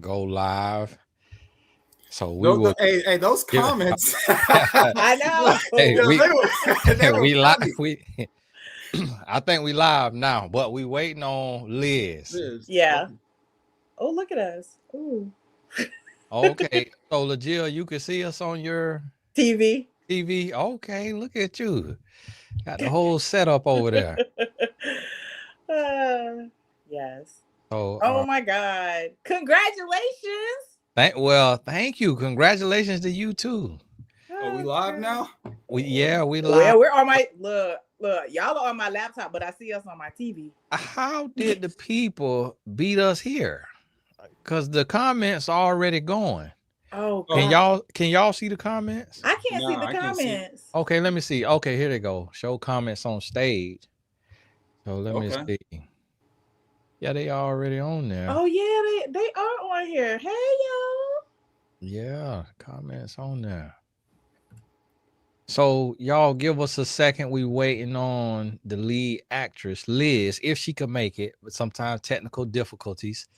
go live. So we will. Hey, those Yeah. comments. I know. Hey, Yeah, they were we live. funny. I think we live now, but we waiting on Liz. Yeah. Oh, look at us. Ooh. Okay, so LaJill, you can see us on your TV. TV. Okay, look at you. Got the whole setup over there. Yes. So, Oh my God. Congratulations. thank you. Congratulations to you too. Are we live now? We live. Well, we're on my look. Y'all are on my laptop, but I see us on my TV. How did the people beat us here? Because the comments are already going. Oh, Can y'all see the comments? I can't see the I can't see. comments. Okay, let me see. Okay, here they go. Show comments on stage. So let me see. Yeah, they already on there. Oh yeah, they are on here. Hey y'all. Yeah, comments on there. So y'all give us a second. We waiting on the lead actress, Liz, if she could make it, but sometimes technical difficulties.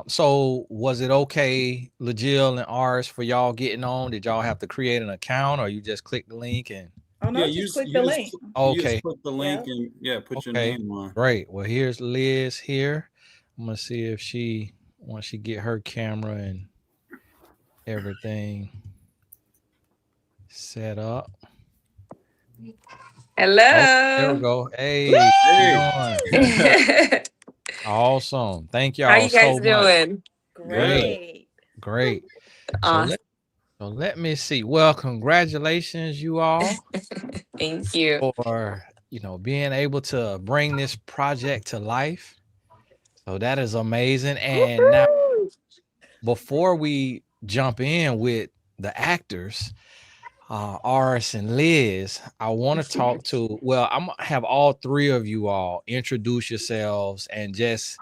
So was it okay, LaJill and Aris, for y'all getting on? Did y'all have to create an account or you just click the link and Click the link. Okay. You click the link and put your name on. Great. Well, here's Liz here. I'm gonna see if once she get her camera and everything set up. Hello. Oh, there we go. Hey, how you doing? Awesome. Thank y'all. How you guys so doing? Much. Great. Awesome. So let me see. Well, congratulations, you all. Thank you for being able to bring this project to life. So that is amazing. And now, before we jump in with the actors, Aris and Liz, I want to talk to. Well, I'm gonna have all three of you all introduce yourselves and just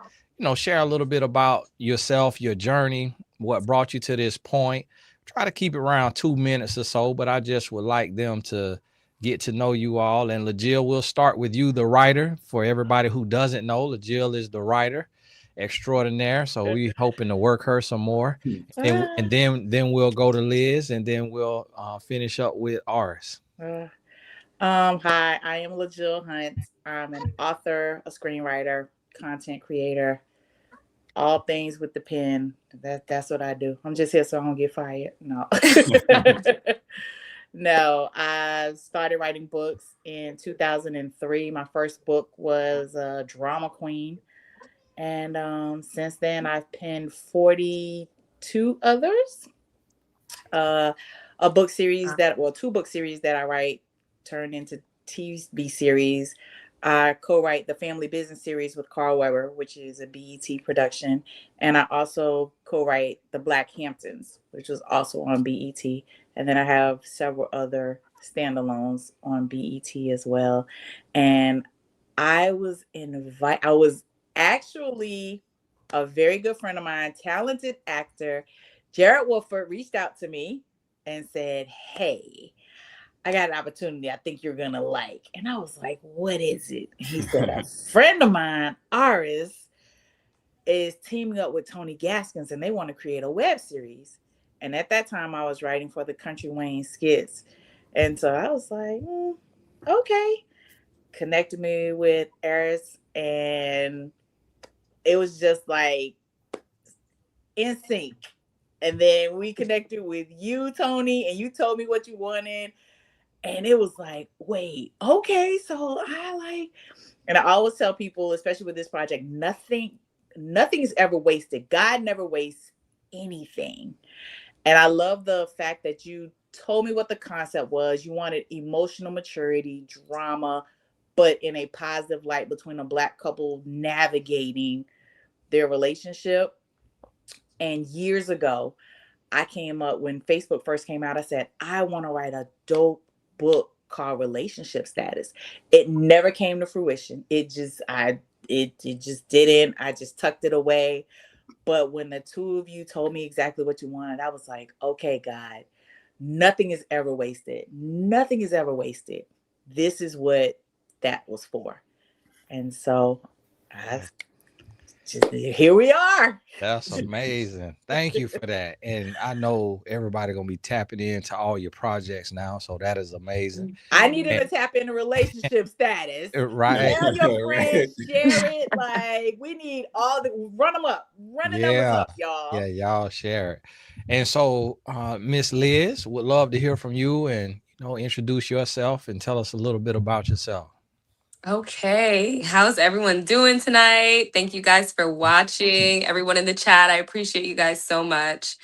share a little bit about yourself, your journey, what brought you to this point. Try to keep it around 2 minutes or so, but I just would like them to get to know you all. And LaJill, we'll start with you, the writer. For everybody who doesn't know, LaJill is the writer extraordinaire. So we hoping to work her some more. And then we'll go to Liz, and then we'll finish up with Aris. Hi, I am LaJill Hunt. I'm an author, a screenwriter, content creator, all things with the pen. That's what I do. I'm just here so I don't get fired. No. No, I started writing books in 2003. My first book was Drama Queen. And since then, I've penned 42 others. Two book series that I write turned into TV series. I co-write the Family Business series with Carl Weber, which is a BET production. And I also co-write the Black Hamptons, which was also on BET. And then I have several other standalones on BET as well. And I was actually a very good friend of mine, talented actor, Jared Wolford, reached out to me and said, "Hey, I got an opportunity I think you're going to like." And I was like, "What is it?" He said, "A friend of mine, Aris, is teaming up with Tony Gaskins and they want to create a web series." And at that time, I was writing for the Country Wayne skits. And so I was like, okay. Connected me with Aris, and it was just like in sync. And then we connected with you, Tony, and you told me what you wanted. And it was like, wait, okay, so and I always tell people, especially with this project, nothing is ever wasted. God never wastes anything. And I love the fact that you told me what the concept was. You wanted emotional maturity, drama, but in a positive light between a Black couple navigating their relationship. And years ago, I came up when Facebook first came out, I said, I want to write a dope book called Relationship Status. It never came to fruition. It just didn't. I just tucked it away. But when the two of you told me exactly what you wanted, I was like, okay, God, nothing is ever wasted. Nothing is ever wasted. This is what that was for. And so here we are. That's amazing. Thank you for that. And I know everybody gonna be tapping into all your projects now, so that is amazing. I needed to tap into relationship status. Right. Tell your friends, share it. Like, we need all the run them up, run the numbers up, y'all. Yeah, y'all share it. And so, Miss Liz, would love to hear from you, and introduce yourself and tell us a little bit about yourself. Okay, how's everyone doing tonight? Thank you guys for watching. Everyone in the chat, I appreciate you guys so much.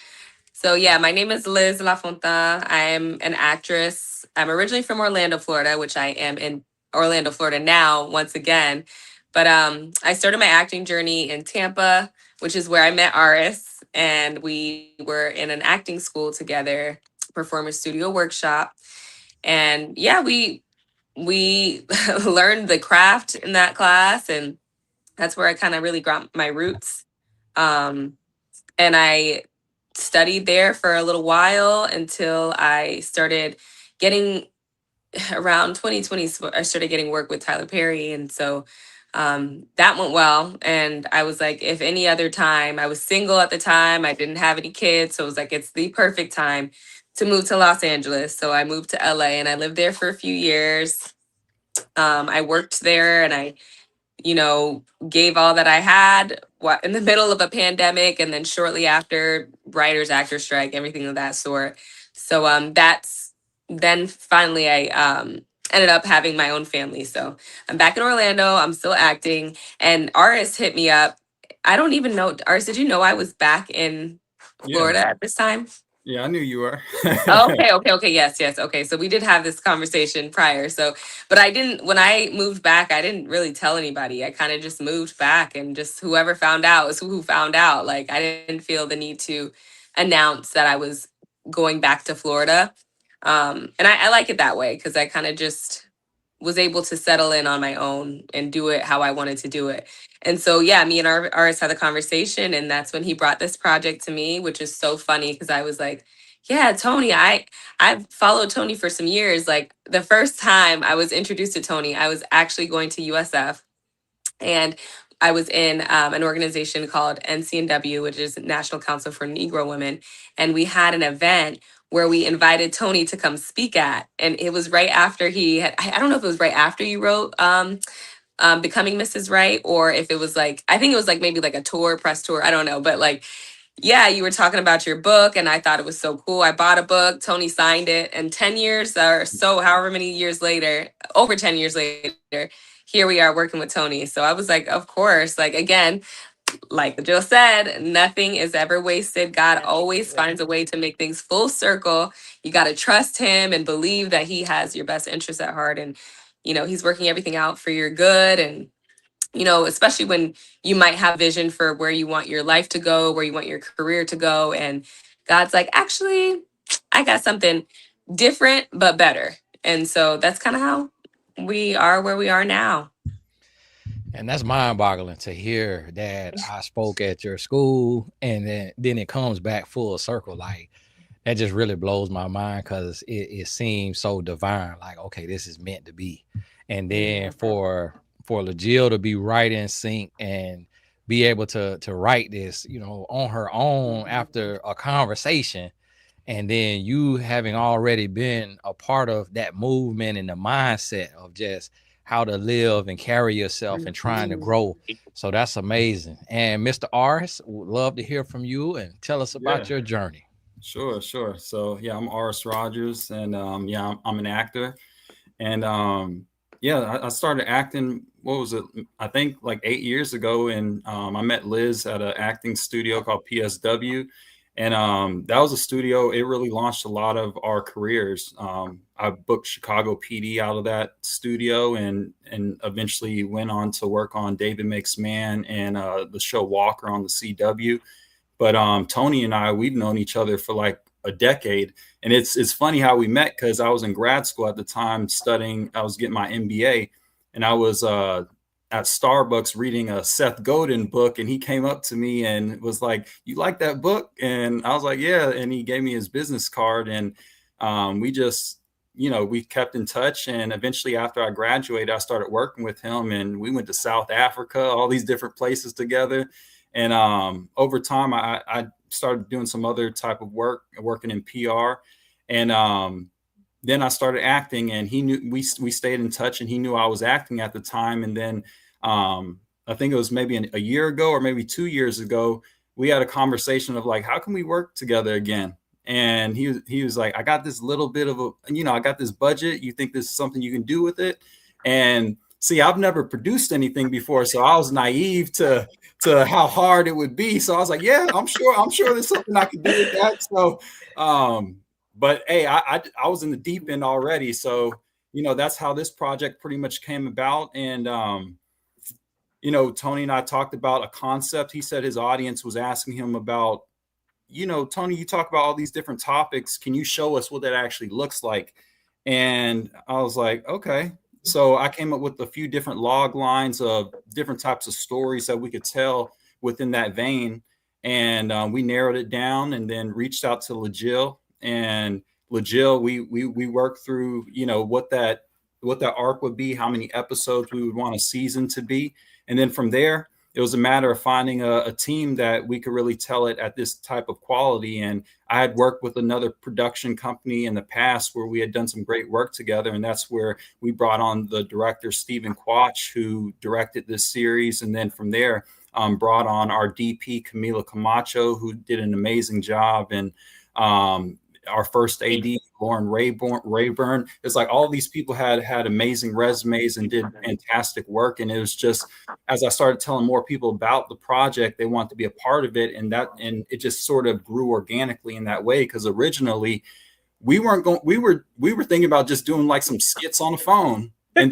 So yeah, my name is Liz Lafontant. I'm an actress. I'm originally from Orlando, Florida, which I am in Orlando, Florida now, once again. But I started my acting journey in Tampa, which is where I met Aris, and we were in an acting school together, performance studio workshop. And yeah, we learned the craft in that class, and that's where I kind of really got my roots. And I studied there for a little while until I started getting around 2020. I started getting work with Tyler Perry, and so that went well. And I was like, if any other time, I was single at the time, I didn't have any kids, so it was like, it's the perfect time to move to Los Angeles. So I moved to LA, and I lived there for a few years. I worked there, and I gave all that I had in the middle of a pandemic, and then shortly after, writers, actor strike, everything of that sort. So that's then finally I ended up having my own family. So I'm back in Orlando. I'm still acting, and Aris hit me up. I don't even know, Aris, did you know I was back in Florida at this time? Yeah, I knew you were. Okay. Yes. Okay. So we did have this conversation prior. So, but when I moved back, I didn't really tell anybody. I kind of just moved back, and just whoever found out was who found out. Like, I didn't feel the need to announce that I was going back to Florida. And I like it that way, because I kind of just was able to settle in on my own and do it how I wanted to do it. And so, yeah, me and Aris had a conversation, and that's when he brought this project to me, which is so funny, because I was like, yeah, Tony, I've followed Tony for some years. Like, the first time I was introduced to Tony, I was actually going to USF, and I was in an organization called NCNW, which is National Council for Negro Women. And we had an event where we invited Tony to come speak at. And it was right after I don't know if it was right after you wrote Becoming Mrs. Right, or if it was like, I think it was like maybe like a press tour. I don't know. But like, yeah, you were talking about your book, and I thought it was so cool. I bought a book, Tony signed it, and 10 years or so, however many years later, over 10 years later, here we are working with Tony. So I was like, of course, like, again, like Jill said, nothing is ever wasted. God always finds a way to make things full circle. You got to trust him and believe that he has your best interests at heart. And, he's working everything out for your good. And, especially when you might have vision for where you want your life to go, where you want your career to go. And God's like, actually, I got something different, but better. And so that's kind of how we are where we are now. And that's mind-boggling to hear that I spoke at your school, and then it comes back full circle. Like, that just really blows my mind, because it seems so divine. Like, okay, this is meant to be. And then for LaJill to be right in sync and be able to write this, on her own after a conversation, and then you having already been a part of that movement and the mindset of just how to live and carry yourself and trying to grow. So that's amazing. And Mr. Aris, would love to hear from you and tell us about your journey. Sure. So yeah, I'm Aris Rogers, and I'm an actor. And I started acting, what was it? I think like 8 years ago. And I met Liz at an acting studio called PSW. And that was a studio. It really launched a lot of our careers. I booked Chicago PD out of that studio, and eventually went on to work on David Makes Man and the show Walker on the CW. But Tony and I, we've known each other for like a decade. And it's funny how we met, because I was in grad school at the time studying. I was getting my MBA, and I was at Starbucks reading a Seth Godin book, and he came up to me and was like, "You like that book?" And I was like, "Yeah." And he gave me his business card, and we just we kept in touch, and eventually after I graduated, I started working with him, and we went to South Africa, all these different places together. And over time, I started doing some other type of work, working in PR. And then I started acting, and he knew we stayed in touch, and he knew I was acting at the time. And then I think it was maybe a year ago or maybe 2 years ago, we had a conversation of like, how can we work together again? And he was like, I got this little bit of I got this budget. You think this is something you can do with it? And see, I've never produced anything before, so I was naive to how hard it would be. So I was like, yeah, I'm sure there's something I can do with that. So, but hey, I was in the deep end already. So, that's how this project pretty much came about. And, Tony and I talked about a concept. He said his audience was asking him about, Tony, you talk about all these different topics. Can you show us what that actually looks like? And I was like, okay. So I came up with a few different log lines of different types of stories that we could tell within that vein. And we narrowed it down, and then reached out to LaJill. And LaJill, we worked through, what that arc would be, how many episodes we would want a season to be. And then from there, it was a matter of finding a team that we could really tell it at this type of quality. And I had worked with another production company in the past where we had done some great work together. And that's where we brought on the director, Stephen Quach, who directed this series. And then from there, brought on our DP, Camila Camacho, who did an amazing job. And our first AD, Lauren Rayburn. It's like all these people had amazing resumes and did fantastic work. And it was just, as I started telling more people about the project, they want to be a part of it. And it just sort of grew organically in that way. Because originally we were thinking about just doing like some skits on the phone. And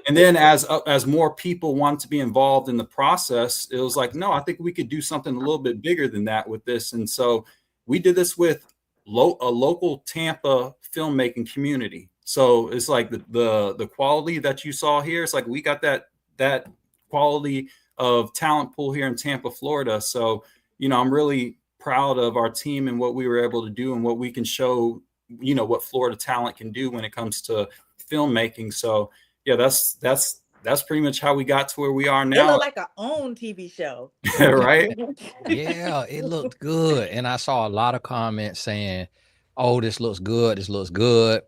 then as more people wanted to be involved in the process, it was like, no, I think we could do something a little bit bigger than that with this. And so we did this with a local Tampa filmmaking community. So it's like the quality that you saw here. It's like we got that quality of talent pool here in Tampa, Florida. So, I'm really proud of our team and what we were able to do and what we can show, what Florida talent can do when it comes to filmmaking. So yeah, that's pretty much how we got to where we are now. It looked like our own TV show. Right? Yeah, it looked good. And I saw a lot of comments saying, oh, this looks good. This looks good.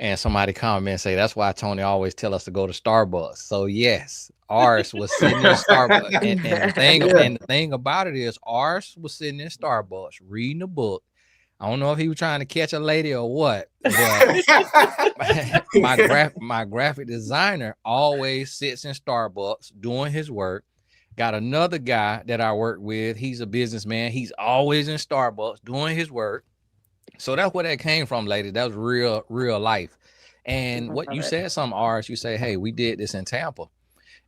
And somebody comment say, that's why Tony always tell us to go to Starbucks. So yes, Aris was sitting in Starbucks. And the thing about it is Aris was sitting in Starbucks reading a book. I don't know if he was trying to catch a lady or what, but my graphic designer always sits in Starbucks doing his work. Got another guy that I work with. He's a businessman. He's always in Starbucks doing his work. So that's where that came from, lady. That was real life. And what you said, some Aris, you say, hey, we did this in Tampa.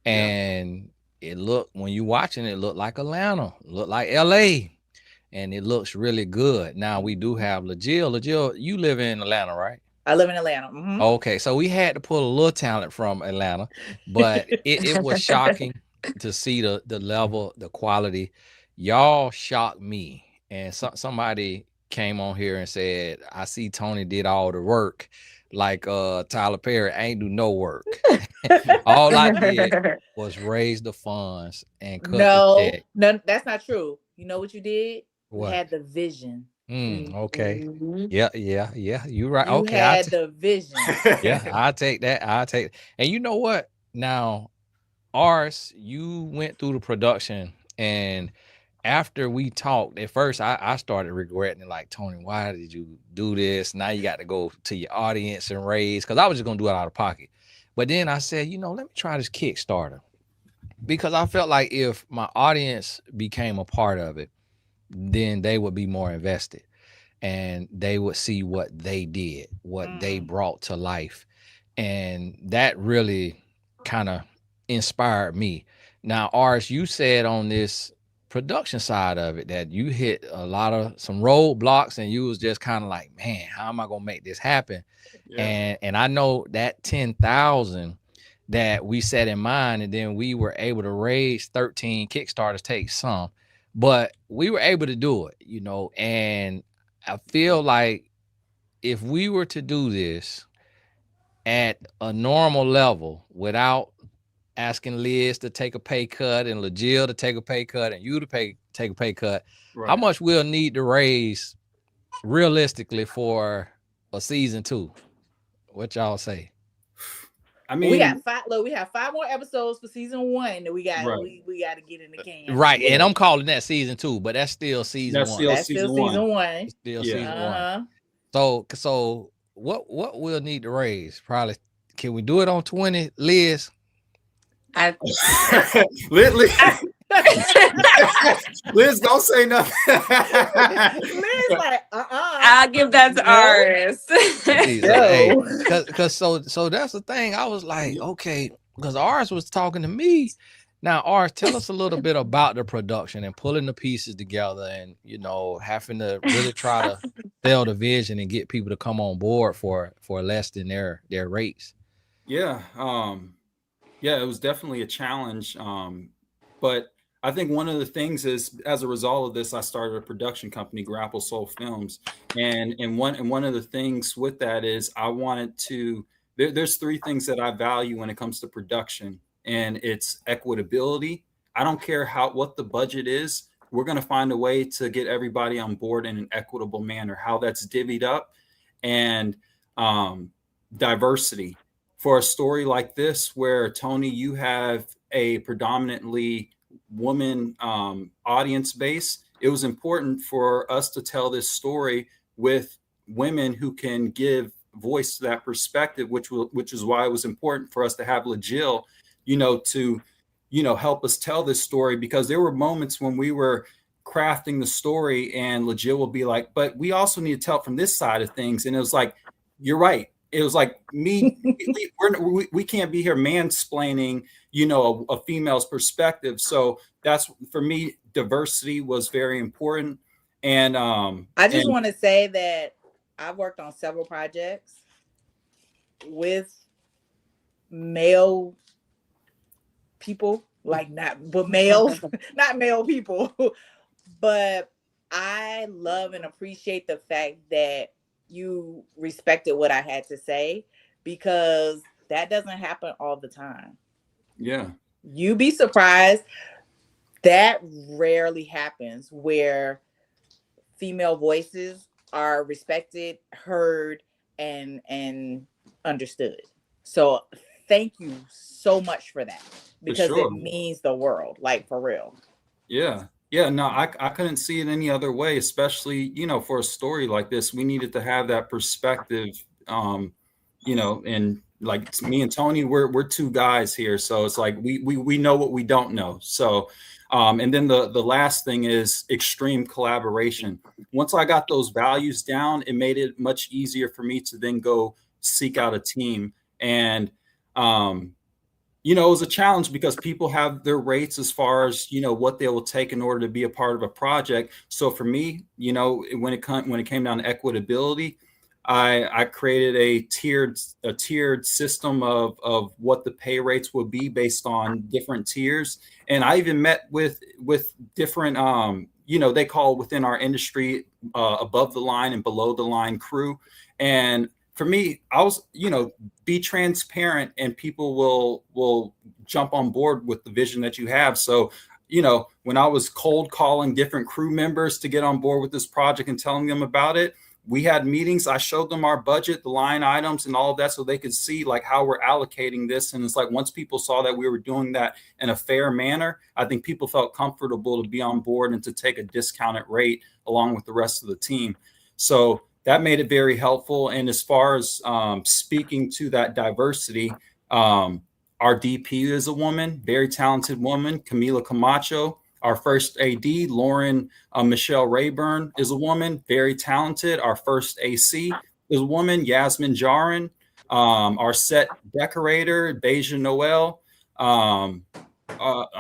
And it looked, when you watching it, looked like Atlanta, looked like LA. And it looks really good. Now we do have LaJill. LaJill, you live in Atlanta, right? I live in Atlanta. Mm-hmm. Okay, so we had to pull a little talent from Atlanta, but it was shocking to see the level, the quality. Y'all shocked me. And somebody came on here and said, I see Tony did all the work. Like Tyler Perry ain't do no work. All I did was raise the funds and cut the check. No, that's not true. You know what you did? What? You had the vision. Okay. Mm-hmm. Yeah. You're right. You okay. had the vision. Yeah, I'll take that. And you know what? Now, Aris, you went through the production, and after we talked, at first I started regretting it, like, Tony, why did you do this? Now you got to go to your audience and raise, because I was just gonna do it out of pocket. But then I said, let me try this Kickstarter, because I felt like if my audience became a part of it, then they would be more invested and they would see what they did, what they brought to life. And that really kind of inspired me. Now, Aris, you said on this production side of it that you hit some roadblocks, and you was just kind of like, man, how am I gonna make this happen? And I know that 10,000 that we set in mind, and then we were able to raise 13 Kickstarters, take some, but we were able to do it, and I feel like if we were to do this at a normal level without asking Liz to take a pay cut and LaJill to take a pay cut and you to take a pay cut, Right. how much we'll need to raise realistically for a season 2? What y'all say? I mean, we got 5. Look, we have 5 more episodes for season 1 that we got. Right. We got to get in the can. Right, and I'm calling that season 2, but that's still season That's 1. still That's still season 1. It's still Yeah. season 1. So what we'll need to raise? Probably, can we do it on 20, Liz? Liz, don't say nothing. Liz like, I'll give that to Aris. Hey, cause so that's the thing. I was like, okay, because Aris was talking to me. Now, Aris, tell us a little bit about the production and pulling the pieces together, and having to really try to sell the vision and get people to come on board for less than their rates. Yeah, it was definitely a challenge. But I think one of the things is, as a result of this, I started a production company, Grapple Soul Films, and one of the things with that is I wanted to. There's 3 things that I value when it comes to production, and it's equitability. I don't care what the budget is. We're going to find a way to get everybody on board in an equitable manner. How that's divvied up, and diversity. For a story like this, where Tony, you have a predominantly woman audience base, it was important for us to tell this story with women who can give voice to that perspective, which is why it was important for us to have LaJill, to help us tell this story, because there were moments when we were crafting the story and LaJill will be like, but we also need to tell it from this side of things. And it was like, you're right. It was like we can't be here mansplaining, a female's perspective. So that's, for me, diversity was very important. And I just want to say that I've worked on several projects with male people, not male people, but I love and appreciate the fact that you respected what I had to say, because that doesn't happen all the time. Yeah. You'd be surprised. That rarely happens, where female voices are respected, heard, and understood. So thank you so much for that, because it means the world, for real. Yeah. Yeah, no, I couldn't see it any other way, especially, for a story like this. We needed to have that perspective, and like me and Tony, we're 2 guys here. So it's like we know what we don't know. So and then the last thing is extreme collaboration. Once I got those values down, it made it much easier for me to then go seek out a team. And it was a challenge, because people have their rates as far as, what they will take in order to be a part of a project. So for me, when it came down to equitability, I created a tiered system of what the pay rates would be based on different tiers. And I even met with different, they call within our industry above the line and below the line crew. And for me, I was, be transparent, and people will jump on board with the vision that you have. So, when I was cold calling different crew members to get on board with this project and telling them about it, we had meetings. I showed them our budget, the line items, and all of that, so they could see how we're allocating this. And it's like, once people saw that we were doing that in a fair manner, I think people felt comfortable to be on board and to take a discounted rate along with the rest of the team. So that made it very helpful. And as far as speaking to that diversity, our DP is a woman, very talented woman, Camila Camacho. Our first AD, Lauren Michelle Rayburn, is a woman, very talented. Our first AC is a woman, Yasmin Jarin. Our set decorator, Beja Noel. I'm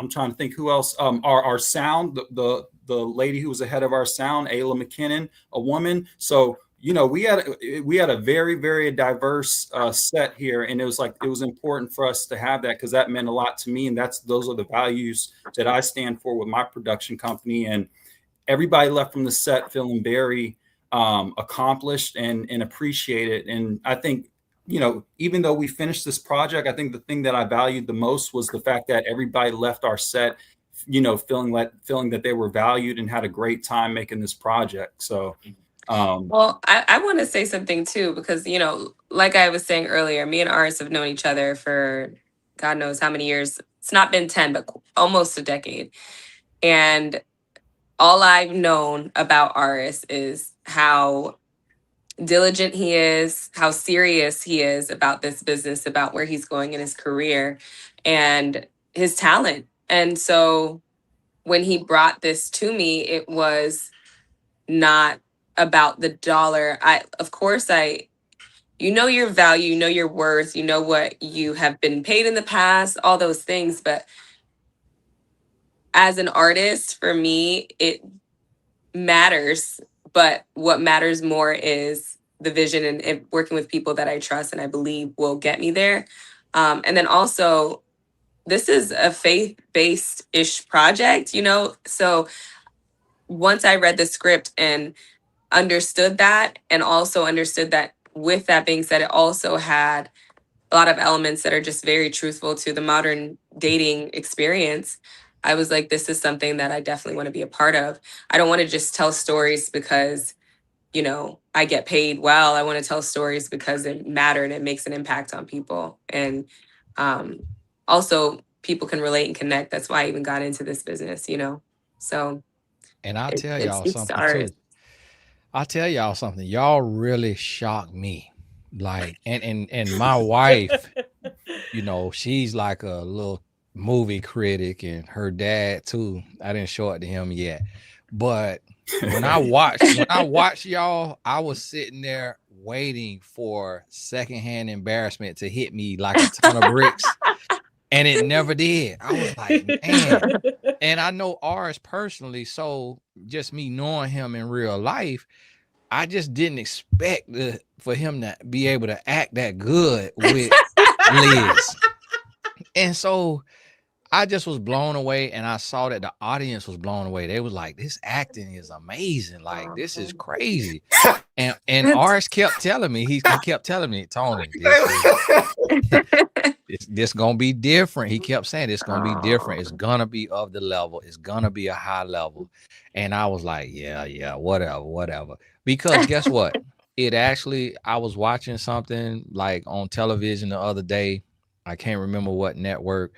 trying to think who else. Our sound, the lady who was the head of our sound, Ayla McKinnon, a woman. So we had a very, very diverse set here, and it was important for us to have that, because that meant a lot to me, and those are the values that I stand for with my production company. And everybody left from the set feeling very accomplished and appreciated. And I think, you know, even though we finished this project, I think the thing that I valued the most was the fact that everybody left our set, you know, feeling that they were valued and had a great time making this project. So well, I want to say something too, because, you know, like I was saying earlier, me and Aris have known each other for God knows how many years. It's not been 10, but almost a decade. And all I've known about Aris is how diligent he is, how serious he is about this business, about where he's going in his career, and his talent. And so when he brought this to me, it was not about the dollar. Of course, you know your value, you know your worth, you know what you have been paid in the past, all those things. But as an artist, for me, it matters. But what matters more is the vision and working with people that I trust and I believe will get me there. And then also, this is a faith-based-ish project, you know? So once I read the script and understood that, and also understood that with that being said, it also had a lot of elements that are just very truthful to the modern dating experience, I was like, this is something that I definitely want to be a part of. I don't want to just tell stories because, you know, I get paid well. I want to tell stories because it matter and it makes an impact on people. And also people can relate and connect. That's why I even got into this business, you know? So. And I'll tell it y'all speaks to something artists. too. I'll tell y'all something. Y'all really shocked me. Like, and my wife, you know, she's like a little movie critic, and her dad too. I didn't show it to him yet. But when I watched y'all, I was sitting there waiting for secondhand embarrassment to hit me like a ton of bricks. And it never did. I was like, man. And I know Aris personally, so just me knowing him in real life, I just didn't expect for him to be able to act that good with Liz. And so I just was blown away, and I saw that the audience was blown away. They was like, this acting is amazing. Like, this is crazy. And Aris kept telling me, he kept telling me, Tony, this gonna be different. He kept saying it's gonna be different. It's gonna be of the level. It's gonna be a high level. And I was like, yeah, whatever. Because guess what? I was watching something like on television the other day. I can't remember what network.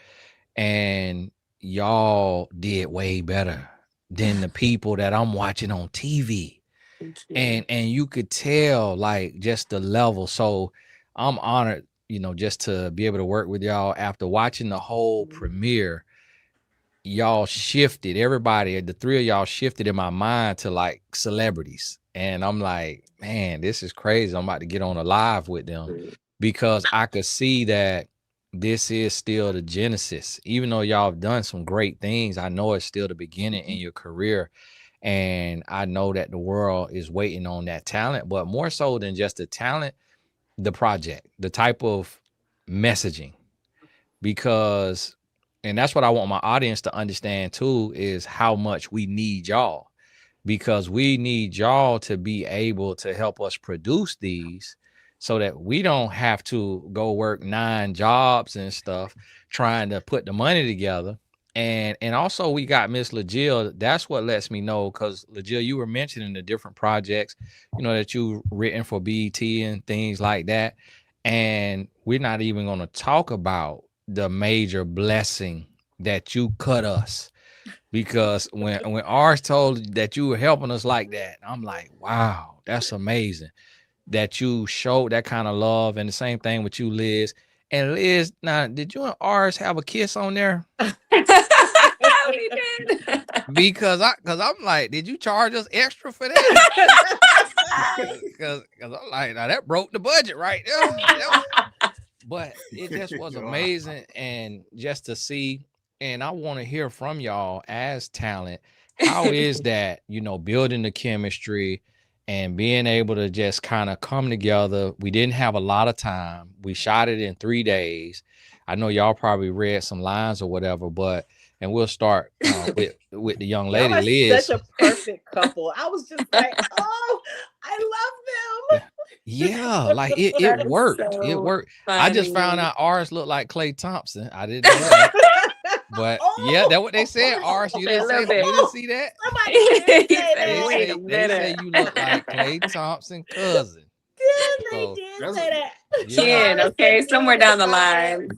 And y'all did way better than the people that I'm watching on TV. And you could tell like just the level. So I'm honored, you know, just to be able to work with y'all. After watching the whole premiere, y'all shifted, everybody, the three of y'all shifted in my mind to like celebrities. And I'm like, man, this is crazy. I'm about to get on a live with them, because I could see that this is still the genesis. Even though y'all have done some great things, I know it's still the beginning in your career. And I know that the world is waiting on that talent, but more so than just the talent, the project, the type of messaging. Because, and that's what I want my audience to understand too, is how much we need y'all. Because we need y'all to be able to help us produce these, so that we don't have to go work 9 jobs and stuff trying to put the money together. And also we got Miss LaJill. That's what lets me know, because LaJill, you were mentioning the different projects, you know, that you've written for BET and things like that. And we're not even going to talk about the major blessing that you cut us. Because when Ars told that you were helping us like that, I'm like, wow, that's amazing that you showed that kind of love. And the same thing with you, Liz. And Liz, now, did you and Ars have a kiss on there? We did. Because I'm like, did you charge us extra for that? Because I'm like, now that broke the budget right there. But it just was amazing. And just to see, and I want to hear from y'all as talent, how is that, you know, building the chemistry and being able to just kind of come together. We didn't have a lot of time. We shot it in 3 days. I know y'all probably read some lines or whatever, but, and we'll start with the young lady, Y'all are Liz. such a perfect couple. I was just like, oh, I love them. Yeah, like it That is worked. It so worked. I just found funny. out Aris looked like Klay Thompson. I didn't know that. But yeah, that's what they said. Aris, you A didn't little say bit. you didn't see that? Somebody did He say said, wait a They say minute. you look like Klay Thompson cousin. They So did say that. yeah. Ken, okay, somewhere down the line.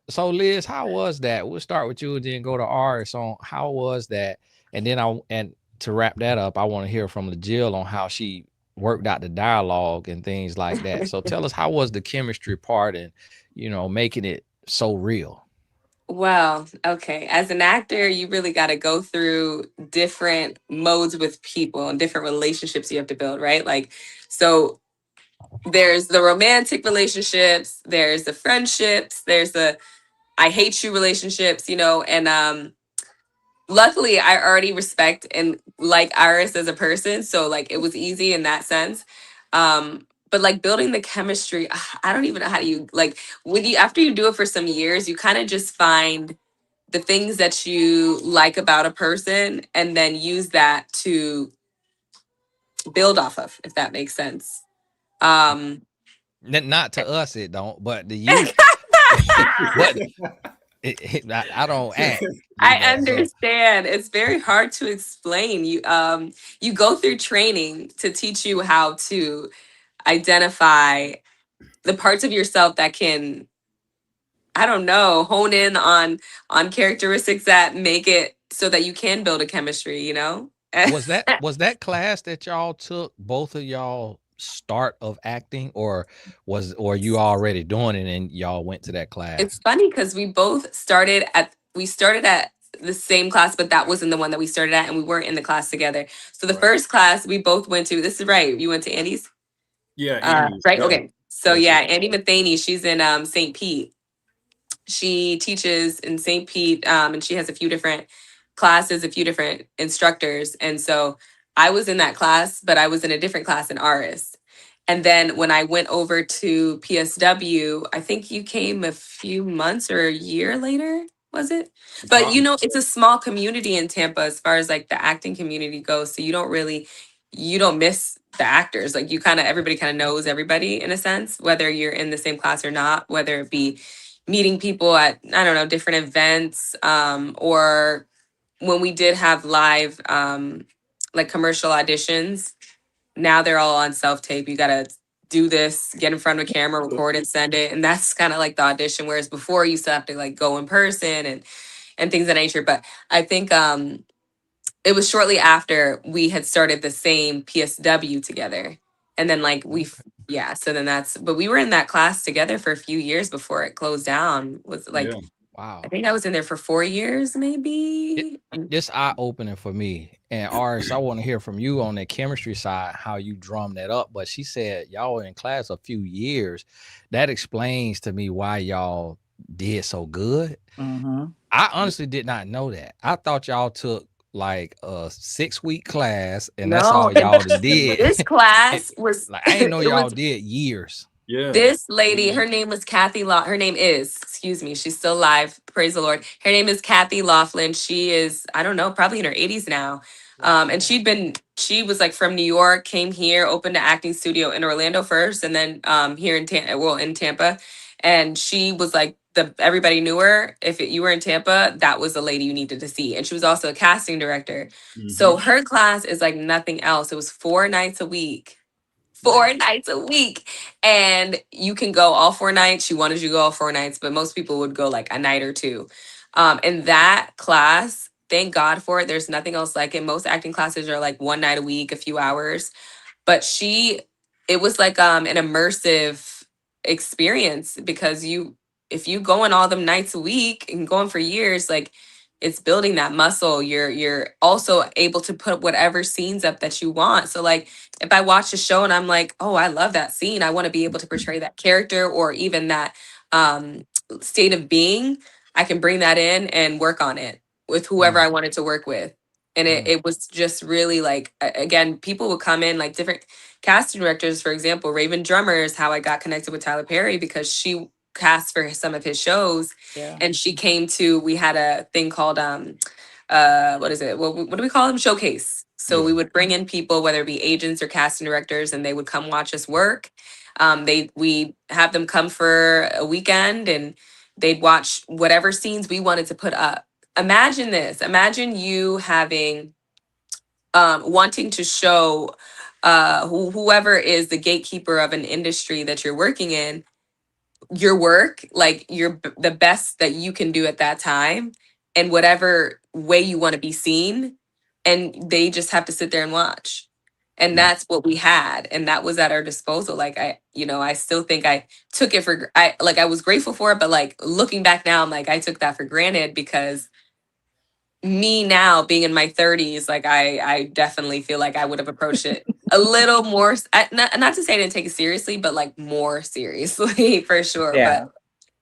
So Liz, how was that? We'll start with you and then go to Aris on how was that, and then and to wrap that up, I want to hear from LaJill on how she worked out the dialogue and things like that. So tell us, how was the chemistry part and making it so real? Well, okay. As an actor, you really got to go through different modes with people and different relationships you have to build, right? Like, so there's the romantic relationships, there's the friendships, there's the I hate you relationships, and luckily I already respect and like Iris as a person, so like it was easy in that sense. But like building the chemistry, I don't even know how you like when you after you do it for some years, you kind of just find the things that you like about a person and then use that to build off of, if that makes sense. Um Not to us, it don't, but the you, but I don't act, I so understand. It's very hard to explain. You go through training to teach you how to identify the parts of yourself that can, I don't know, hone in on characteristics that make it so that you can build a chemistry. was that class that y'all took, both of y'all start of acting, or you already doing it and y'all went to that It's class? funny because we started at the same class, but that wasn't the one that we started at, and we weren't in the class together. So the Right. first class we both went to, this is right. You went to Andy's? Yeah, Andy's. Right. Yeah. Okay. So Yes, yeah, yes. Andy Matheny, she's in St. Pete. She teaches in St. Pete, and she has a few different classes, a few different instructors. And so I was in that class, but I was in a different class in Aris. And then when I went over to PSW, I think you came a few months or a year later, was it? But Probably. it's a small community in Tampa as far as like the acting community goes. So you don't miss the actors. Like everybody kind of knows everybody in a sense, whether you're in the same class or not, whether it be meeting people at, I don't know, different events, or when we did have live like commercial auditions. Now they're all on self-tape. You gotta do this, get in front of a camera, record it, send it. And that's kind of like the audition. Whereas before you used to have to like go in person and things of that nature. But I think it was shortly after we had started the same PSW together. And then like yeah, so then but we were in that class together for a few years before it closed down. Was like, Yeah. I Wow. think I was in there for 4 years, maybe. This eye-opening for me. And Aris, I want to hear from you on the chemistry side, how you drum that up. But she said y'all were in class a few years. That explains to me why y'all did so good. Mm-hmm. I honestly did not know that. I thought y'all took like a 6-week class and that's No, all y'all done did. this class was Like, I didn't know it y'all was did years. Yeah. this lady. Her name was Kathy her name is, excuse me, she's still alive, praise the Lord. Her name is Kathy Laughlin. She is, I don't know, probably in her 80s now. And she was like from New York, came here, opened an acting studio in Orlando first, and then here in Tampa. And she was like, everybody knew her. If you were in Tampa, that was the lady you needed to see. And she was also a casting director. So her class is like nothing else. It was 4 nights a week. 4 nights a week. And you can go all 4 nights. She wanted you to go all 4 nights, but most people would go like a night or two. And that class, thank God for it. There's nothing else like it. Most acting classes are like one night a week, a few hours. But it was like an immersive experience because if you going all them nights a week and going for years, like it's building that muscle. You're also able to put whatever scenes up that you want. So like if I watch a show and I'm like, oh, I love that scene, I want to be able to portray that character or even that um, state of being, I can bring that in and work on it with whoever I wanted to work with. And it was just really like, again, people would come in like different casting directors, for example, Raven Drummer is how I got connected with Tyler Perry because she cast for some of his shows. Yeah. And we had a thing called what is it? What do we call them? Showcase. So we would bring in people, whether it be agents or casting directors, and they would come watch us work. We have them come for a weekend, and they'd watch whatever scenes we wanted to put up. Imagine this. Imagine you having wanting to show whoever is the gatekeeper of an industry that you're working in your work, like the best that you can do at that time, and whatever way you want to be seen, and they just have to sit there and watch. And that's what we had, and that was at our disposal. Like I still think I took it for I was grateful for it, but like looking back now, I'm like I took that for granted, because me now being in my 30s, like I definitely feel like I would have approached it a little more, not to say I didn't take it seriously, but like more seriously for sure. Yeah.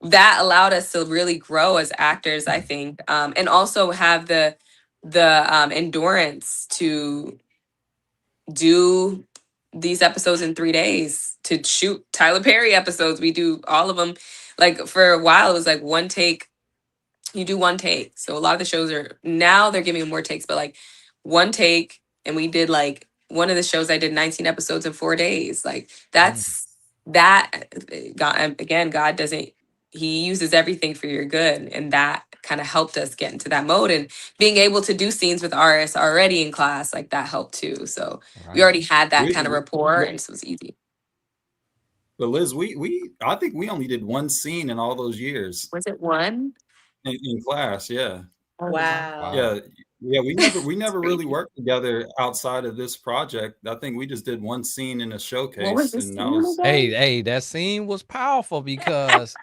But that allowed us to really grow as actors, I think, and also have the endurance to do these episodes in 3 days, to shoot Tyler Perry episodes. We do all of them. Like for a while, it was like one take. You do one take. So a lot of the shows are now they're giving more takes, but like one take. And we did like one of the shows I did 19 episodes in 4 days. Like that's that. God, again, God doesn't, he uses everything for your good. And that kind of helped us get into that mode, and being able to do scenes with Aris already in class, like that helped too. So we already had that kind of rapport, and so it was easy. But Liz, I think we only did one scene in all those years. Was it one? In class, yeah. Wow. Yeah. We never really worked together outside of this project. I think we just did one scene in a showcase. What was the and Hey, that scene was powerful, because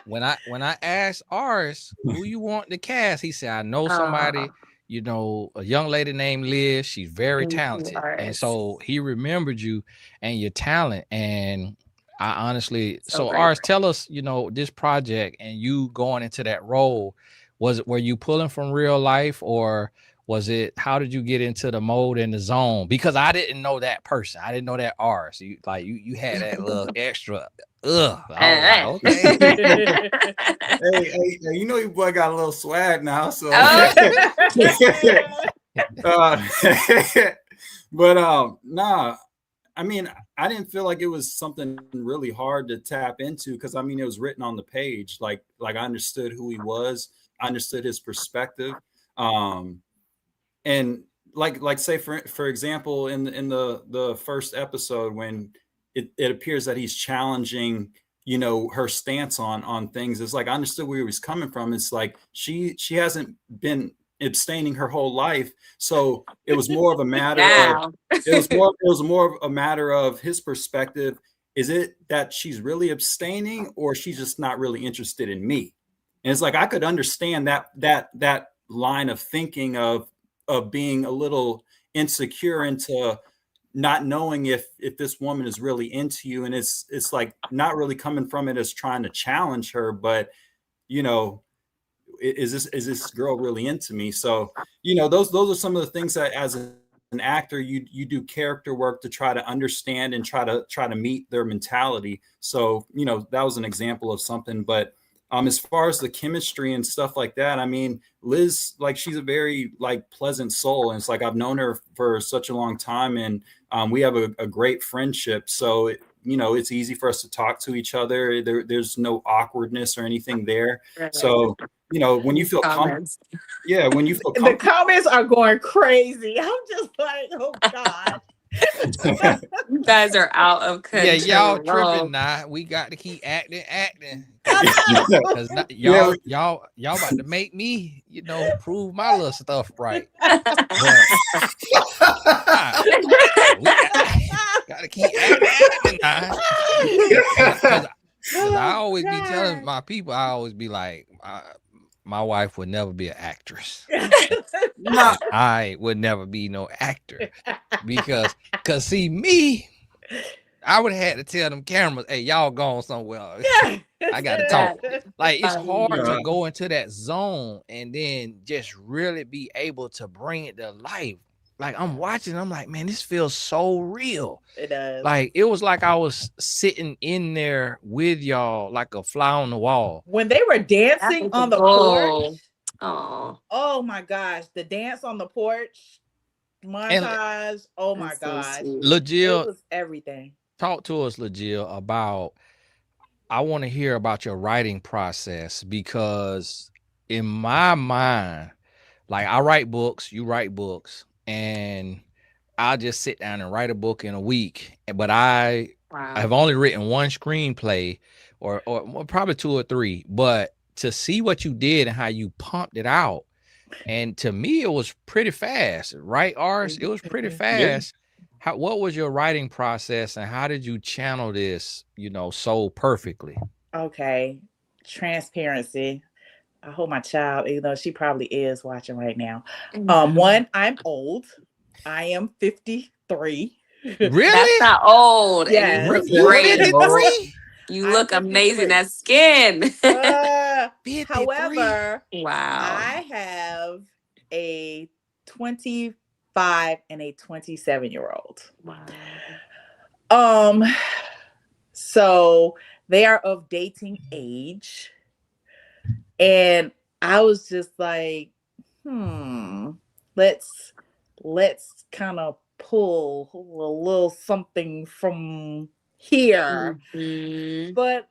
when I asked Aris who you want to cast, he said, I know somebody, a young lady named Liz. She's very talented. And so he remembered you and your talent. And I honestly, so Aris, tell us, this project and you going into that role, were you pulling from real life, or was it, how did you get into the mode and the zone? Because I didn't know that person. I didn't know that Aris. You had that little extra, I was like, okay. hey, your boy got a little swag now. So, but nah. I mean, I didn't feel like it was something really hard to tap into, because I mean, it was written on the page. Like I understood who he was, I understood his perspective, and like say for example, in the first episode, when it appears that he's challenging, her stance on things. It's like I understood where he was coming from. It's like she hasn't been abstaining her whole life, so it was more of a matter of it was more of a matter of his perspective. Is it that she's really abstaining, or she's just not really interested in me? And it's like I could understand that line of thinking of being a little insecure into not knowing if this woman is really into you, and it's like not really coming from it as trying to challenge her, but is this girl really into me? So those are some of the things that as an actor you do character work to try to understand and try to meet their mentality. So that was an example of something. But as far as the chemistry and stuff like that, I mean, Liz, like, she's a very pleasant soul, and it's like I've known her for such a long time, and we have a great friendship. So it's easy for us to talk to each other. There's no awkwardness or anything there. Right. So when you feel comfortable, when you feel the comments are going crazy. I'm just like, oh God. You guys are out of control. Yeah, y'all tripping now. We got to keep acting. Because y'all about to make me, prove my little stuff right. Got to keep acting now. Because I always be telling my people, I always be like, my wife would never be an actress. I would never be no actor, because see me, I would have had to tell them cameras, hey, y'all going somewhere. I got to talk. Like, it's hard to go into that zone and then just really be able to bring it to life. Like, I'm watching, I'm like, man, this feels so real. It does. Like, it was like I was sitting in there with y'all like a fly on the wall. When they were dancing on the porch. Oh my gosh, the dance on the porch. montage. Oh my That's so gosh. sweet. It LaJill, was everything. talk to us, LaJill, about. I want to hear about your writing process because in my mind, like I write books, you write books, and I'll just sit down and write a book in a week. But I Wow. have only written one screenplay or well, probably two or three. But to see what you did and how you pumped it out, and to me, it was pretty fast, right, Ars? It was pretty Yeah. fast. What was your writing process and how did you channel this, so perfectly? Okay. Transparency. I hope my child, even though she probably is watching right now. One, I'm old. I am 53. That's Really? not old, and you Yes. look Yeah. great. 53? You I'm look amazing. 53. That skin. 53? However, Wow. I have a 25 and a 27-year-old. Wow. So they are of dating age. And I was just like, let's kind of pull a little something from here. Mhm. But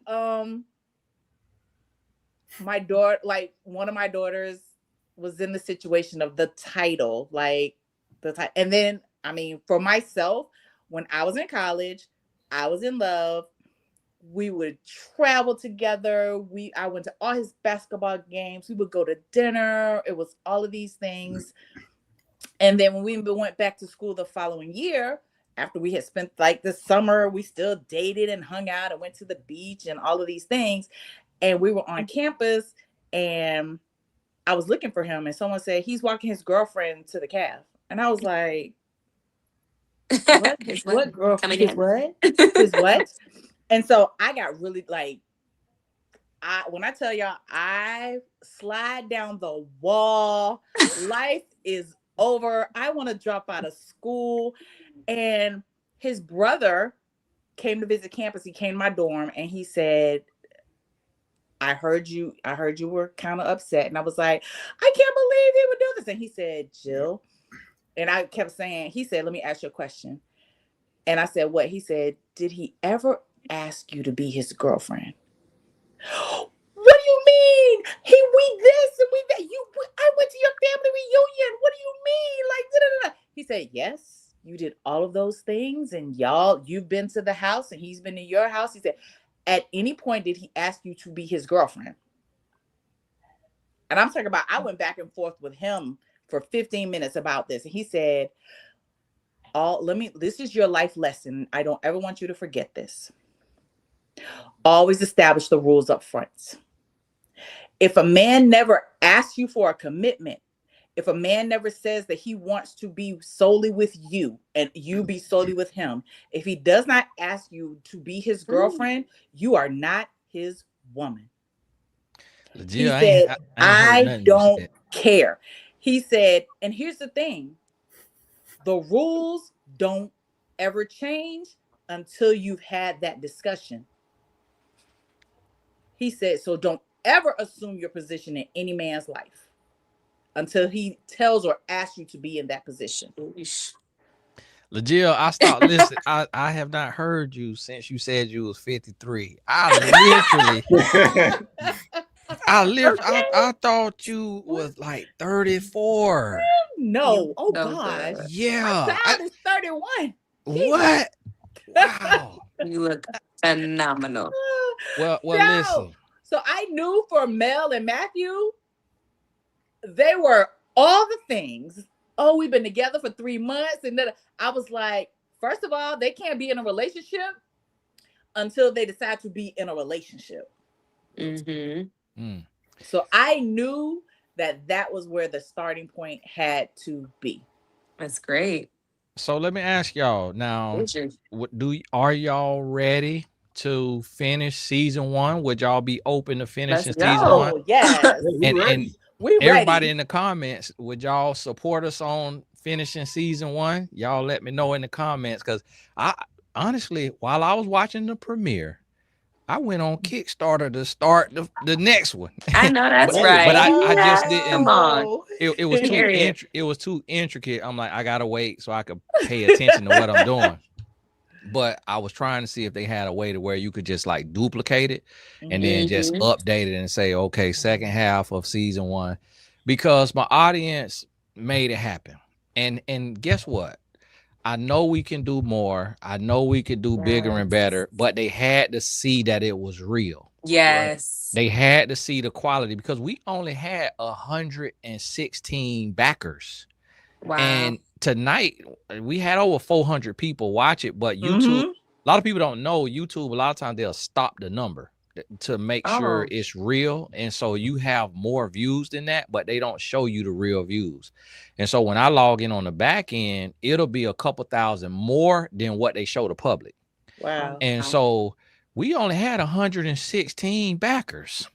my daughter, like one of my daughters was in the situation of the title, like the title. And then, I mean, for myself, when I was in college, I was in love. We would travel together. I went to all his basketball games. We would go to dinner. It was all of these things. And then when we went back to school the following year, after we had spent like the summer, we still dated and hung out and went to the beach and all of these things. And we were on campus and I was looking for him and someone said, he's walking his girlfriend to the calf. And I was like, what? What girlfriend? His what? His what? And so I got really like, when I tell y'all, I slide down the wall. Life is over. I want to drop out of school. And his brother came to visit campus. He came to my dorm and he said, I heard you were kind of upset. And I was like, I can't believe he would do this. And he said, Jill. And I kept saying, he said, let me ask you a question. And I said, what? He said, did he ever ask you to be his girlfriend? What do you mean? We this and we that. I went to your family reunion. What do you mean? Like, da-da-da-da. He said, yes, you did all of those things. And you've been to the house and he's been to your house. He said, at any point, did he ask you to be his girlfriend? And I'm talking about, I went back and forth with him for 15 minutes about this. And he said, this is your life lesson. I don't ever want you to forget this. Always establish the rules up front. If a man never asks you for a commitment, if a man never says that he wants to be solely with you and you be solely with him, if he does not ask you to be his girlfriend, you are not his woman. He said, I don't care. He said, and here's the thing, the rules don't ever change until you've had that discussion. He said, so don't ever assume your position in any man's life until he tells or asks you to be in that position. LaJill, I stopped listening. I have not heard you since you said you was 53. I thought you was like 34. No. Oh gosh. Yeah. My child is 31. What? Wow. You look phenomenal. Well, listen. So I knew for Mel and Matthew, they were all the things. Oh, we've been together for 3 months. And then I was like, first of all, they can't be in a relationship until they decide to be in a relationship. Mm-hmm. So I knew that was where the starting point had to be. That's great. So let me ask y'all now, are y'all ready to finish season 1? Would y'all be open to finishing season 1? Yes. And we everybody ready. in the comments, would y'all support us on finishing season 1? Y'all let me know in the comments, because I honestly, while I was watching the premiere, I went on Kickstarter to start the next one. I know that's but, right. But I just Yeah, didn't. Come on. It was too Period. it was too intricate. I'm like, I gotta wait so I could pay attention to what I'm doing. But I was trying to see if they had a way to where you could just like duplicate it and then just update it and say, okay, second half of season 1, because my audience made it happen. And guess what? I know we can do more. I know we could do bigger and better, but they had to see that it was real. Yes. They had to see the quality, because we only had 116 backers. Wow. And tonight we had over 400 people watch it, but YouTube, a lot of people don't know YouTube. A lot of times they'll stop the number to make sure it's real. And so you have more views than that, but they don't show you the real views. And so when I log in on the back end, it'll be a couple thousand more than what they show the public. Wow. And so we only had 116 backers.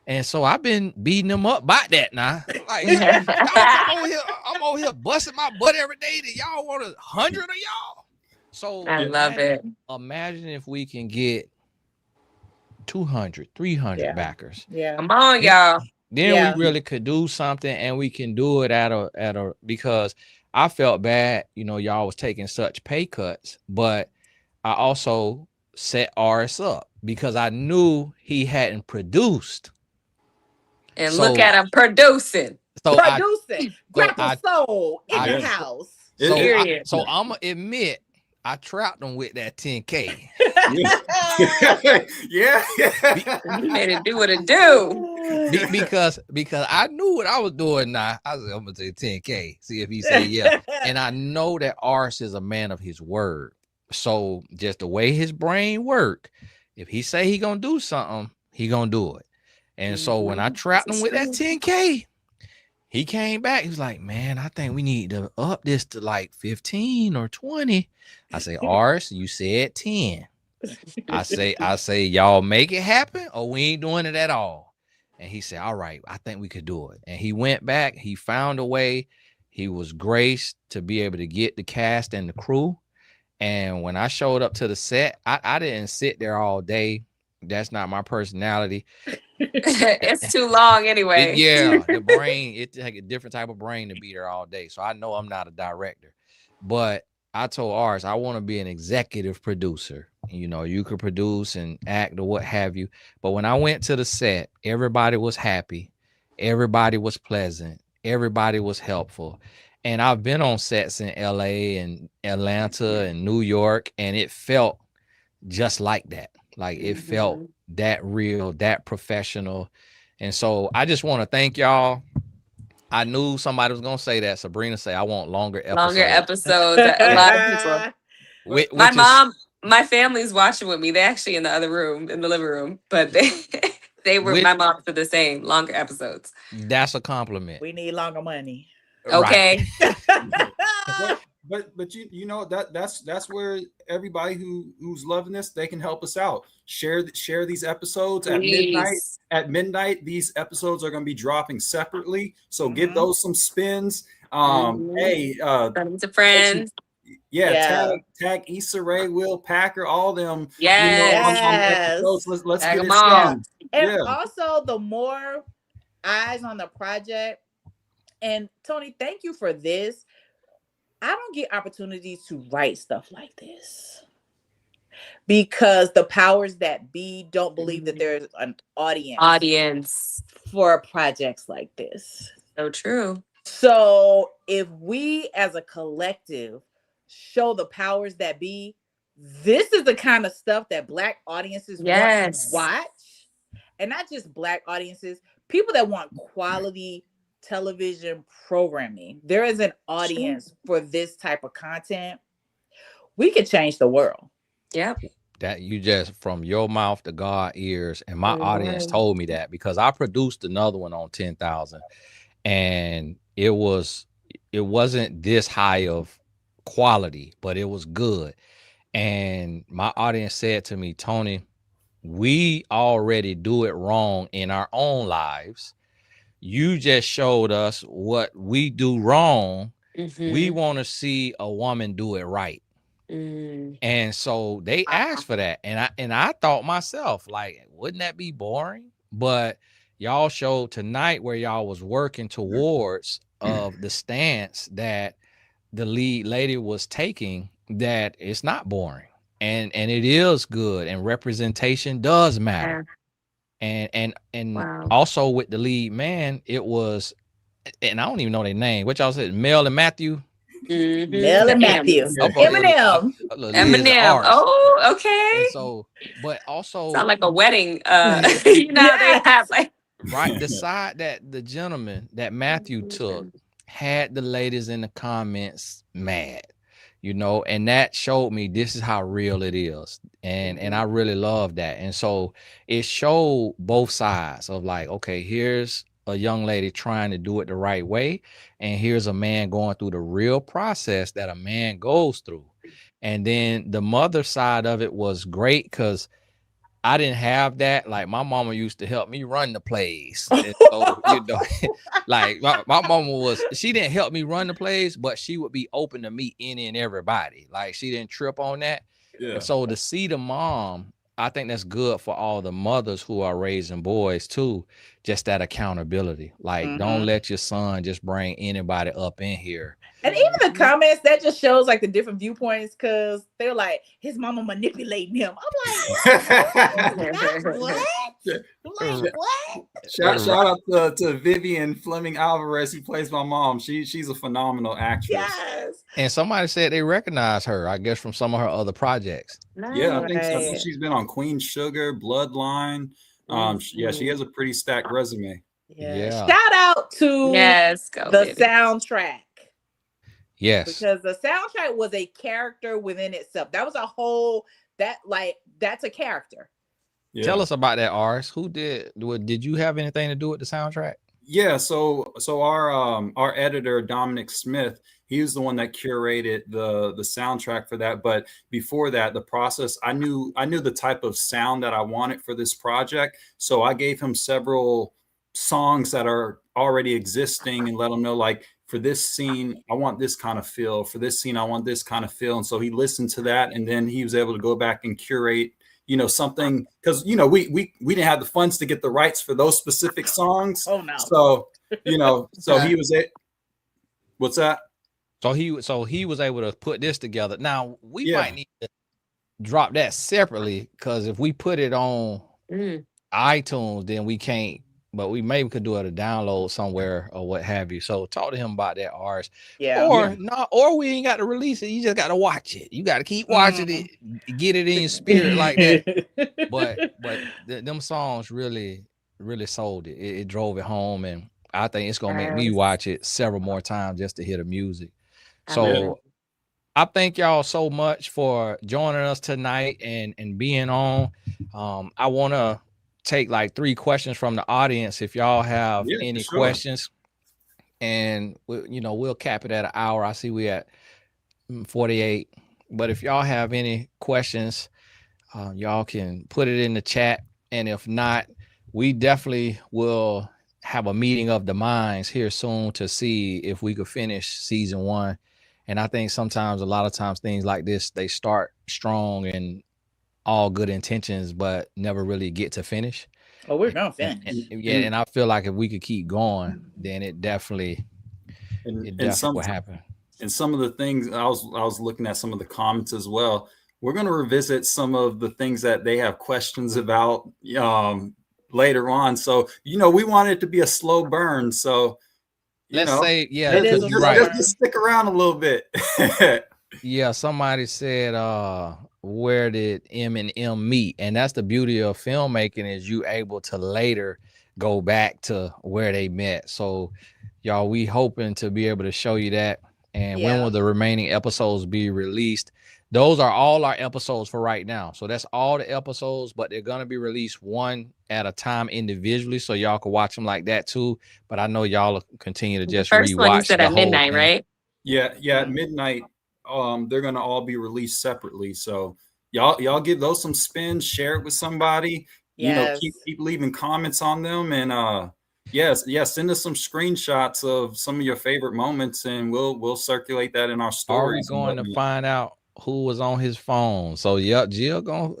And so I've been beating them up by that now. Like, I'm over here busting my butt every day. That y'all want 100 of y'all. So I love it. Imagine if we can get 200, 300 backers. Yeah. Come on, y'all. Then we really could do something, and we can do it at a because I felt bad, y'all was taking such pay cuts, but I also set Aris up because I knew he hadn't produced. And so, look at him producing. Grapple Soul in the house. So I'm going to admit, I trapped him with that 10K. Yeah. You made it do what it do. Because I knew what I was doing now. I said, I'm going to say 10K. See if he say yeah. And I know that Aris is a man of his word. So just the way his brain work, if he say he going to do something, he going to do it. And so when I trapped him with that 10K, he came back. He was like, man, I think we need to up this to like 15 or 20. I say, Aris, you said 10. I say, y'all make it happen or we ain't doing it at all. And he said, all right, I think we could do it. And he went back. He found a way. He was graced to be able to get the cast and the crew. And when I showed up to the set, I didn't sit there all day. That's not my personality. It's too long anyway. The brain, it take a different type of brain to be there all day. So I know I'm not a director, but I told Aris, I want to be an executive producer. You could produce and act or what have you. But when I went to the set, everybody was happy. Everybody was pleasant. Everybody was helpful. And I've been on sets in LA and Atlanta and New York, and it felt just like that. Like it felt that real, that professional. And so I just want to thank y'all. I knew somebody was going to say that. Sabrina say, I want longer episodes. Longer episodes. A lot of people. My mom, my family's watching with me. They're actually in the other room, in the living room, but they were my mom for the same longer episodes. That's a compliment. We need longer money. Okay. Right. But that's where everybody who's loving this, they can help us out. Share these episodes at midnight. At midnight, these episodes are going to be dropping separately. So give those some spins. Hey, friends to friends. Tag Issa Rae, Will Packer, all them. Yes. On episodes. Let's get it done. And also, the more eyes on the project. And Tony, thank you for this. I don't get opportunities to write stuff like this because the powers that be don't believe that there's an audience for projects like this. So true. So if we as a collective show the powers that be, this is the kind of stuff that Black audiences want to watch. And not just Black audiences, people that want quality television programming. There is an audience for this type of content. We could change the world. Yep. That you just from your mouth to God's ears, and my audience told me that because I produced another one on 10,000, and it wasn't this high of quality, but it was good. And my audience said to me, Tony, we already do it wrong in our own lives. You just showed us what we do wrong. We want to see a woman do it right. And so they asked for that. And I thought myself, like, wouldn't that be boring? But y'all showed tonight where y'all was working towards of the stance that the lead lady was taking, that it's not boring. And it is good, and representation does matter. And Wow. also with the lead man, it was, and I don't even know their name. What y'all said, Mel and Matthew? Mel and Matthew. Eminem. Eminem. Oh, okay. And so, but also sound like a wedding. You know, they have like right, the side that the gentleman that Matthew took had the ladies in the comments mad, you know, and that showed me this is how real it is. And I really love that. And so it showed both sides of like, okay, here's a young lady trying to do it the right way, and here's a man going through the real process that a man goes through. And then the mother side of it was great because I didn't have that. Like my mama used to help me run the plays. And so, you know, like my mama she didn't help me run the plays, but she would be open to meet any and everybody. Like she didn't trip on that. Yeah. And so to see the mom, I think that's good for all the mothers who are raising boys too. Just that accountability. Like don't let your son just bring anybody up in here. And even the comments, that just shows like the different viewpoints, because they're like, his mama manipulating him. I'm like, what? Like, what? Shout out to Vivian Fleming Alvarez, who plays my mom. She's a phenomenal actress. Yes. And somebody said they recognize her, I guess, from some of her other projects. Yeah, I think she's been on Queen Sugar, Bloodline. Yeah, she has a pretty stacked resume. Yeah. Shout out to the soundtrack. Yes. Because the soundtrack was a character within itself. That was a whole, that's a character. Yeah. Tell us about that, Aris. Did you have anything to do with the soundtrack? Yeah, so our editor, Dominic Smith, he was the one that curated the soundtrack for that. But before that, the process, I knew the type of sound that I wanted for this project. So I gave him several songs that are already existing and let him know, like, for this scene, I want this kind of feel. For this scene, I want this kind of feel. And so he listened to that, and then he was able to go back and curate, you know, something, because, you know, we didn't have the funds to get the rights for those specific songs. Oh no. So, you know, so he was it. What's that? So he was able to put this together. Now we might need to drop that separately, because if we put it on iTunes, then we can't. But we maybe could do it a download somewhere or what have you. So talk to him about that, Aris. Yeah. Or we ain't got to release it. You just got to watch it. You got to keep watching it, get it in your spirit like that. But them songs really sold it. It drove it home, and I think it's gonna make me watch it several more times just to hear the music. So I thank y'all so much for joining us tonight and being on. I want to take like 3 questions from the audience if y'all have any questions, and we'll cap it at an hour. I see we at 48, but if y'all have any questions, y'all can put it in the chat, and if not, we definitely will have a meeting of the minds here soon to see if we could finish season 1. And I think a lot of times things like this, they start strong and all good intentions, but never really get to finish. Oh, we're gonna finish. And I feel like if we could keep going, then it definitely will happen. And some of the things I was looking at some of the comments as well. We're going to revisit some of the things that they have questions about later on. So, we want it to be a slow burn. So let's say, just stick around a little bit. Yeah, somebody said, where did M and M meet? And that's the beauty of filmmaking, is you able to later go back to where they met. So y'all, we hoping to be able to show you that. And when will the remaining episodes be released? Those are all our episodes for right now. So that's all the episodes, but they're going to be released one at a time individually, so y'all can watch them like that too. But I know y'all will continue to just first rewatch one you said the at midnight, right? Yeah, at midnight. They're going to all be released separately. So y'all give those some spin, share it with somebody. Keep leaving comments on them, and send us some screenshots of some of your favorite moments, and we'll circulate that in our stories. Are we going to find out who was on his phone. So yeah, Jill gonna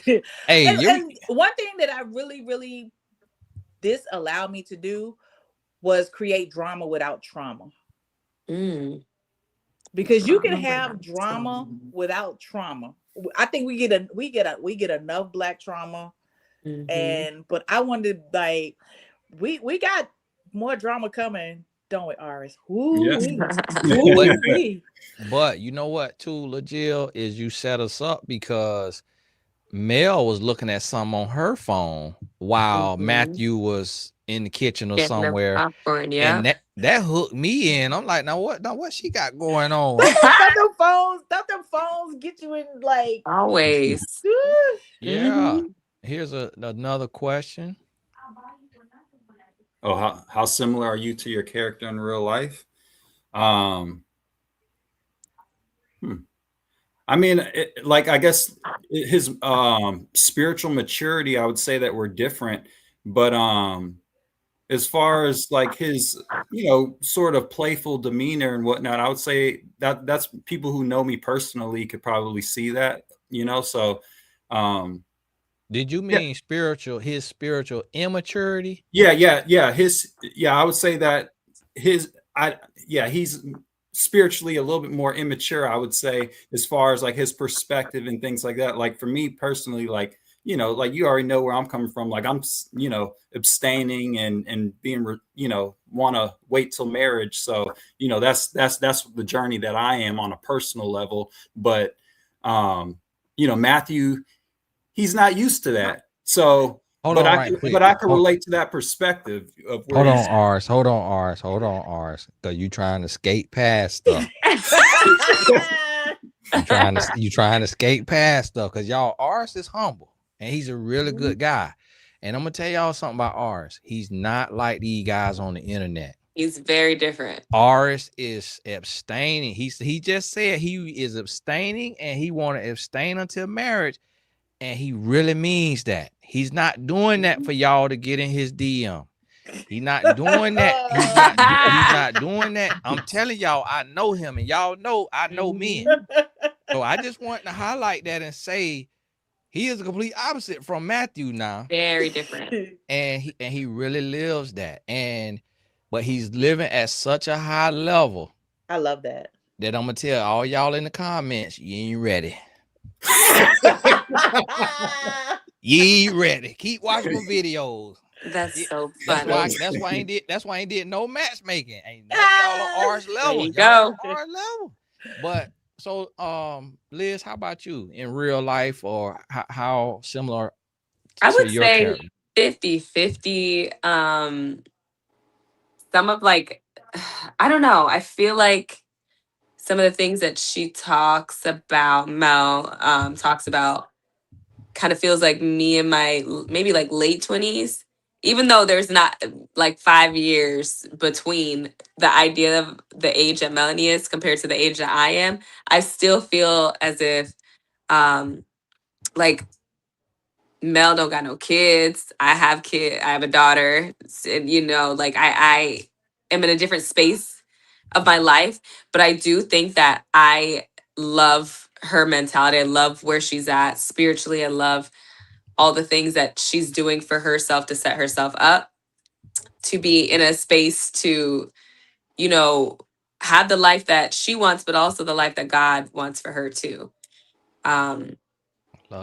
hey, and one thing that I really this allowed me to do was create drama without trauma. Because you can have drama without trauma. I think we get enough Black trauma. But I wanted, like, we got more drama coming, don't we, Aris? But you know what, too, LaJill, is you set us up because Mel was looking at something on her phone while Matthew was in the kitchen or somewhere. Popcorn, and that hooked me in. I'm like, now what she got going on? Don't them phones get you in, like, always. Yeah. Here's another question. Oh, how similar are you to your character in real life? I mean, like, I guess his spiritual maturity, I would say that we're different. But as far as like his, sort of playful demeanor and whatnot, I would say that's people who know me personally could probably see that, so. Did you mean his spiritual immaturity? Yeah. I would say that he's spiritually a little bit more immature, I would say, as far as like his perspective and things like that. Like for me personally, like, like you already know where I'm coming from. Like I'm, abstaining and being, want to wait till marriage. So, that's the journey that I am on a personal level. But, Matthew, he's not used to that. So, but I can relate to that perspective of where Hold on, Ars. Because you trying to skate past stuff. you trying to skate past stuff because y'all, Ars is humble and he's a really good guy. And I'm gonna tell y'all something about Ars. He's not like these guys on the internet. He's very different. Aris is abstaining. He just said he is abstaining and he want to abstain until marriage. And he really means that. He's not doing that for y'all to get in his DM. He's not doing that. He's not doing that. I'm telling y'all, I know him, and y'all know I know men. So I just want to highlight that and say he is a complete opposite from Matthew now. Very different. And he really lives that. But he's living at such a high level. I love that. That I'm gonna tell all y'all in the comments, you ain't ready. You ain't ready. Keep watching my videos. That's so funny. That's why I ain't did no matchmaking. Ain't y'all on Ars level. There you go. Ars level. But so Liz, how about you in real life, or how similar I would your say character? 50-50. Some of, like, I don't know. I feel like some of the things that she talks about, Mel talks about, kind of feels like me in my maybe like late 20s, even though there's not like 5 years between the idea of the age that Melanie is compared to the age that I am. I still feel as if like Mel don't got no kids. I have a daughter, and like I am in a different space of my life, but I do think that I love her mentality. I love where she's at spiritually. I love all the things that she's doing for herself to set herself up to be in a space to, have the life that she wants, but also the life that God wants for her too.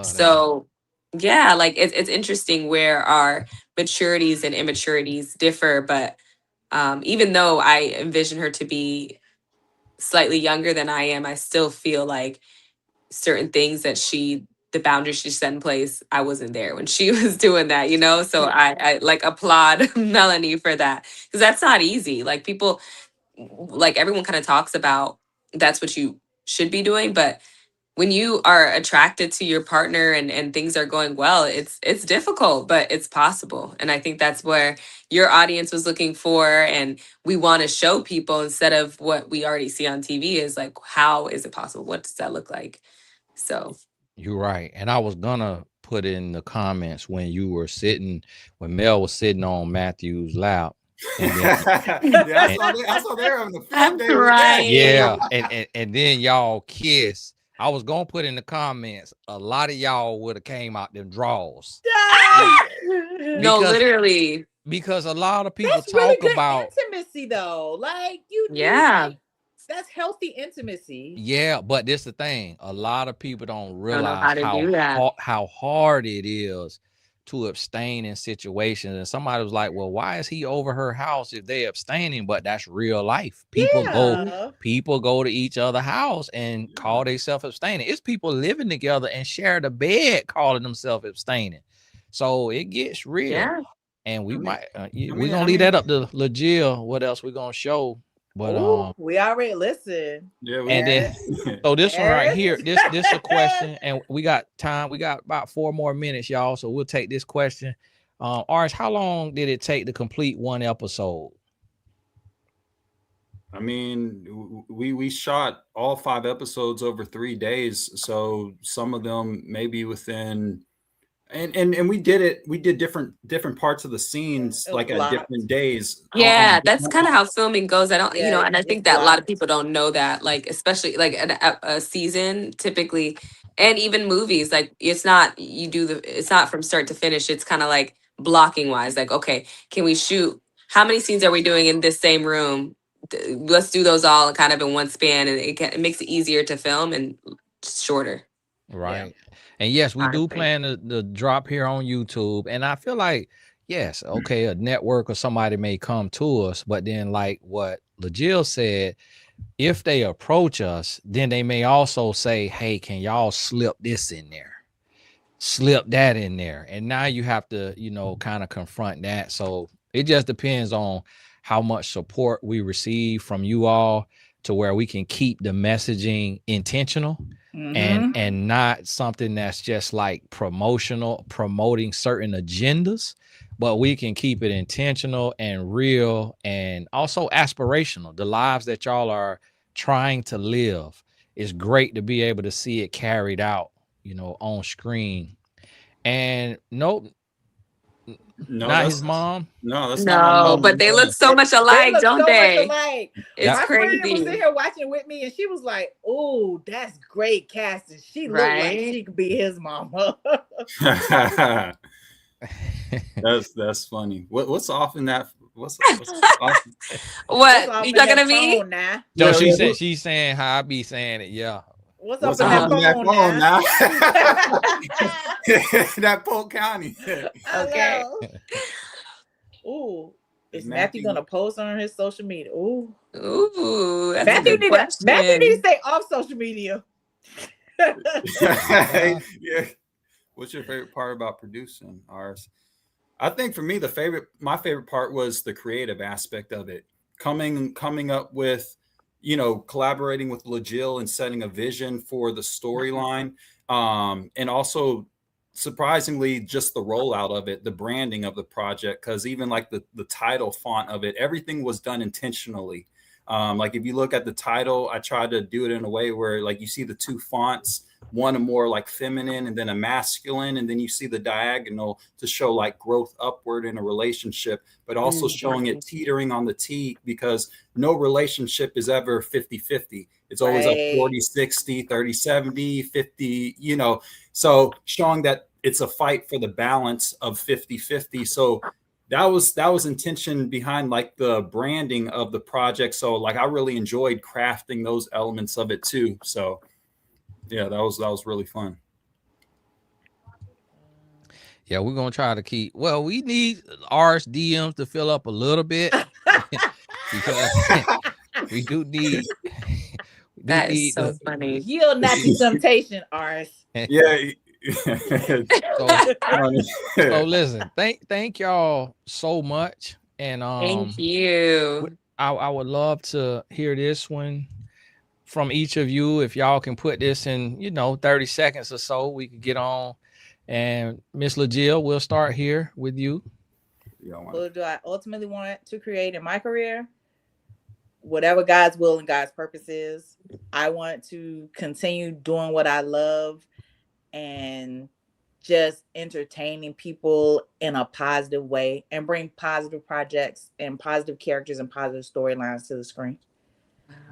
So yeah, like it's interesting where our maturities and immaturities differ, but even though I envision her to be slightly younger than I am, I still feel like certain things that the boundaries she set in place, I wasn't there when she was doing that, So I like applaud Melanie for that, because that's not easy. Like people, like everyone kind of talks about that's what you should be doing, but when you are attracted to your partner and things are going well, it's difficult, but it's possible. And I think that's where your audience was looking for. And we want to show people, instead of what we already see on TV, is like, how is it possible? What does that look like? So you're right. And I was gonna put in the comments when Mel was sitting on Matthew's lap. And then, I saw they having a fun day. Right. Yeah, and then y'all kiss. I was gonna put in the comments, a lot of y'all would have came out them draws. No, literally. Because a lot of people That's really talk good about intimacy, though. Like you, Yeah. like, that's healthy intimacy. yeah, but this the thing. A lot of people don't Don't know realize how to do that. how hard it is to abstain in situations. And somebody was like, well, why is he over her house if they abstaining? But that's real life. People go to each other's house and call themselves abstaining. It's people living together and share the bed calling themselves abstaining. So it gets real. Yeah. And we might we're gonna leave that up to LaJill. What else we're gonna show? But we already listen. Yeah, and then so this one right here, this a question, and we got time. We got about 4 more minutes, y'all. So we'll take this question. Aris, how long did it take to complete one episode? I mean, we shot all 5 episodes over 3 days, so some of them maybe within, and we did different parts of the scenes like at different days. Yeah, that's kind of how filming goes. I don't, Yeah, and I think that a lot of people don't know that, like, especially like a season typically, and even movies, like it's not, it's not from start to finish. It's kind of like blocking wise, like, okay, can we shoot, how many scenes are we doing in this same room? Let's do those all kind of in one span, and it makes it easier to film and shorter. Right. And yes, we do Honestly. plan to drop here on YouTube. And I feel like, yes, okay, a network or somebody may come to us, but then like what LaJill said, if they approach us, then they may also say, hey, can y'all slip this in there? Slip that in there. And now you have to, kind of confront that. So it just depends on how much support we receive from you all to where we can keep the messaging intentional. And not something that's just like promoting certain agendas, but we can keep it intentional and real and also aspirational. The lives that y'all are trying to live, is great to be able to see it carried out, on screen. And nope, not his mom. No, that's not my mom. But they look so much alike, don't they? Much alike. It's my crazy. friend was sitting here watching with me, and she was like, "Oh, that's great casting. She looked like she could be his mama." That's funny. What's off in that? What's off? What you talking to me? Now? No, she's saying how I be saying it. Yeah. What's up in that phone now? That Polk County. Okay. Ooh, is Matthew gonna post on his social media? Ooh, that's Matthew a good question. Matthew need to stay off social media. Yeah. What's your favorite part about producing, Aris? I think for me, my favorite part was the creative aspect of it. Coming up with, collaborating with LaJill and setting a vision for the storyline. And also surprisingly, just the rollout of it, the branding of the project, because even like the title font of it, everything was done intentionally. Like if you look at the title, I tried to do it in a way where like you see the 2 fonts, one a more like feminine and then a masculine, and then you see the diagonal to show like growth upward in a relationship, but also showing it teetering on the T, because no relationship is ever 50-50. It's always like 40-60, 30-70, 50, so showing that it's a fight for the balance of 50-50. So that was intention behind like the branding of the project. So like I really enjoyed crafting those elements of it too. So yeah, that was really fun. Yeah, we're gonna try to keep. Well, we need Aris DMs to fill up a little bit because we do need. That is so funny. Yield not to temptation, Aris. Yeah. So listen, thank y'all so much, and thank you. I would love to hear this one from each of you. If y'all can put this in 30 seconds or so, we could get on. And Miss LaJill, we'll start here with you. What do I ultimately want to create in my career? Whatever God's will and God's purpose is. I want to continue doing what I love and just entertaining people in a positive way and bring positive projects and positive characters and positive storylines to the screen.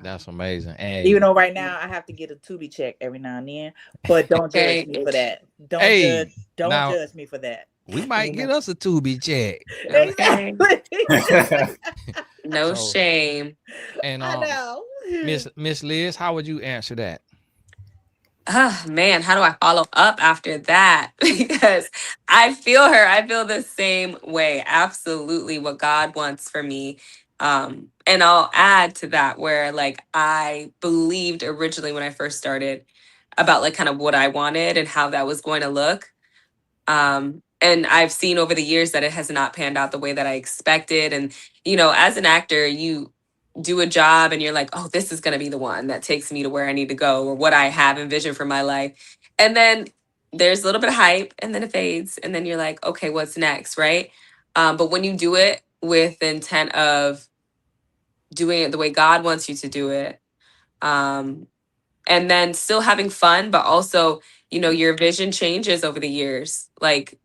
That's amazing. Even And though right now I have to get a Tubi check every now and then, but don't judge me for that. hey, Don't now judge me for that. we might get us a Tubi check. Okay. Exactly. No So shame. and I know. Miss Liz, how would you answer that? Ah, man, how do I follow up after that? Because I feel her. I feel the same way. Absolutely what God wants for me. And I'll add to that where like I believed originally when I first started about like kind of what I wanted and how that was going to look. And I've seen over the years that it has not panned out the way that I expected. And, as an actor, you do a job and you're like, oh, this is going to be the one that takes me to where I need to go or what I have envisioned for my life. And then there's a little bit of hype and then it fades. And then you're like, okay, what's next? Right. But when you do it with the intent of doing it the way God wants you to do it, um, and then still having fun, but also, your vision changes over the years. Like,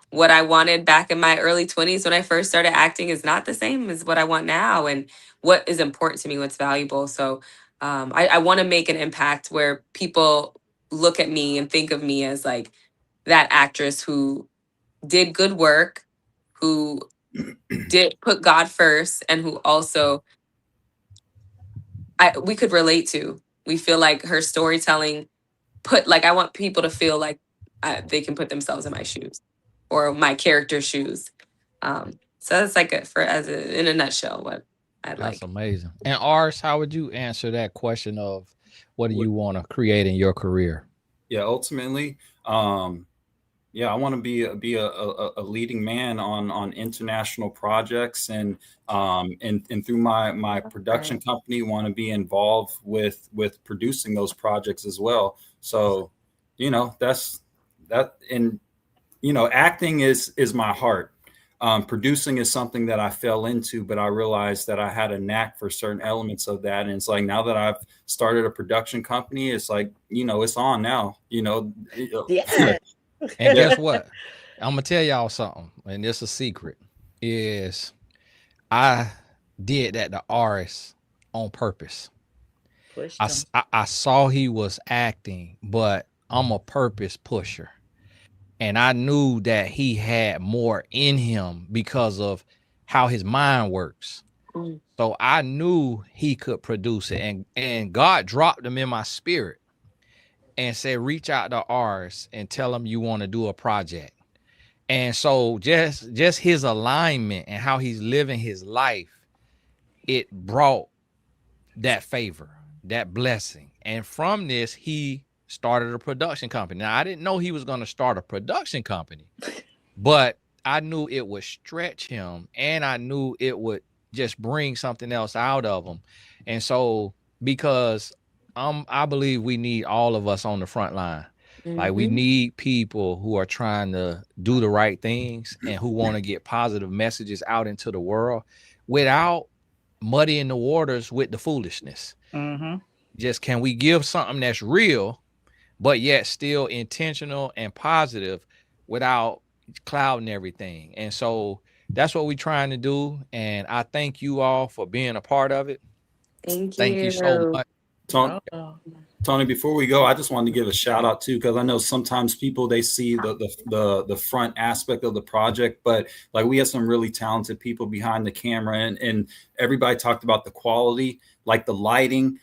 what I wanted back in my early 20s when I first started acting is not the same as what I want now and what is important to me, what's valuable. So I want to make an impact where people look at me and think of me as like that actress who did good work, who did put God first, and who also we could relate to. We feel like her storytelling I want people to feel like they can put themselves in my shoes or my character's shoes. So that's like in a nutshell what I'd That's like. amazing. And Ars, how would you answer that question of what do you want to create in your career? Yeah, ultimately, yeah, I want to be a leading man on international projects, and through my production company, want to be involved with producing those projects as well. So, that's that, and acting is my heart. Producing is something that I fell into, but I realized that I had a knack for certain elements of that. And it's like now that I've started a production company, it's like, it's on now, Yeah. And guess what? I'm gonna tell y'all something, and it's a secret. Is I did that to Aris on purpose. Pushed him. I saw he was acting, but I'm a purpose pusher. And I knew that he had more in him because of how his mind works. Mm. So I knew he could produce it. And God dropped him in my spirit and said, reach out to Aris and tell him you want to do a project. And so just his alignment and how he's living his life, it brought that favor, that blessing. And from this, he started a production company. Now, I didn't know he was going to start a production company, but I knew it would stretch him and I knew it would just bring something else out of him. And so, because I believe we need all of us on the front line. Like we need people who are trying to do the right things and who want to get positive messages out into the world without muddying the waters with the foolishness. Mm-hmm. Just can we give something that's real, but yet still intentional and positive without clouding everything? And so that's what we're trying to do. And I thank you all for being a part of it. Thank you so much. Tony, before we go, I just wanted to give a shout out too, because I know sometimes people, they see the front aspect of the project, but like we have some really talented people behind the camera, and everybody talked about the quality, like the lighting.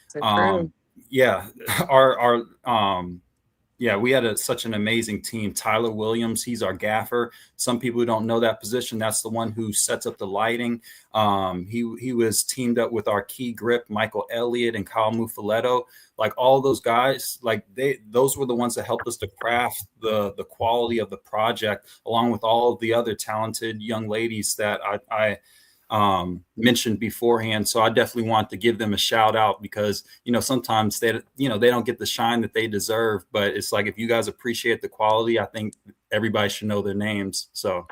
Yeah, yeah, we had such an amazing team. Tyler Williams, he's our gaffer. Some people who don't know that position, that's the one who sets up the lighting. He was teamed up with our key grip, Michael Elliott and Kyle Muffaletto. Like all those guys, like those were the ones that helped us to craft the quality of the project, along with all of the other talented young ladies that I mentioned beforehand. So I definitely want to give them a shout out, because sometimes they don't get the shine that they deserve, but it's like, if you guys appreciate the quality, I think everybody should know their names. So,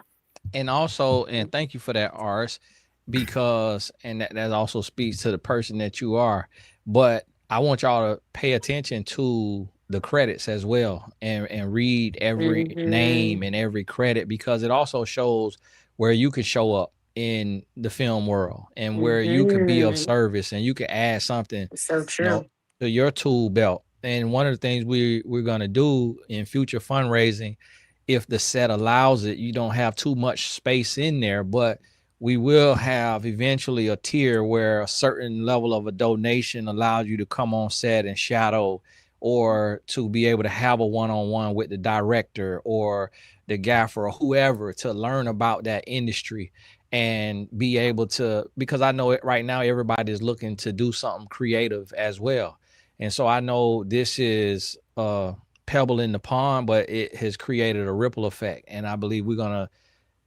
and also, and thank you for that, Ars, because that also speaks to the person that you are. But I want y'all to pay attention to the credits as well, and read every name and every credit, because it also shows where you could show up in the film world, and where you could be of service and you could add something, So you know, true. to your tool belt. And one of the things we're gonna do in future fundraising, if the set allows it, you don't have too much space in there, but we will have eventually a tier where a certain level of a donation allows you to come on set and shadow, or to be able to have a one-on-one with the director or the gaffer or whoever, to learn about that industry and be able to, because I know it right now, everybody is looking to do something creative as well. And so I know this is a pebble in the pond, but it has created a ripple effect. And I believe we're going to,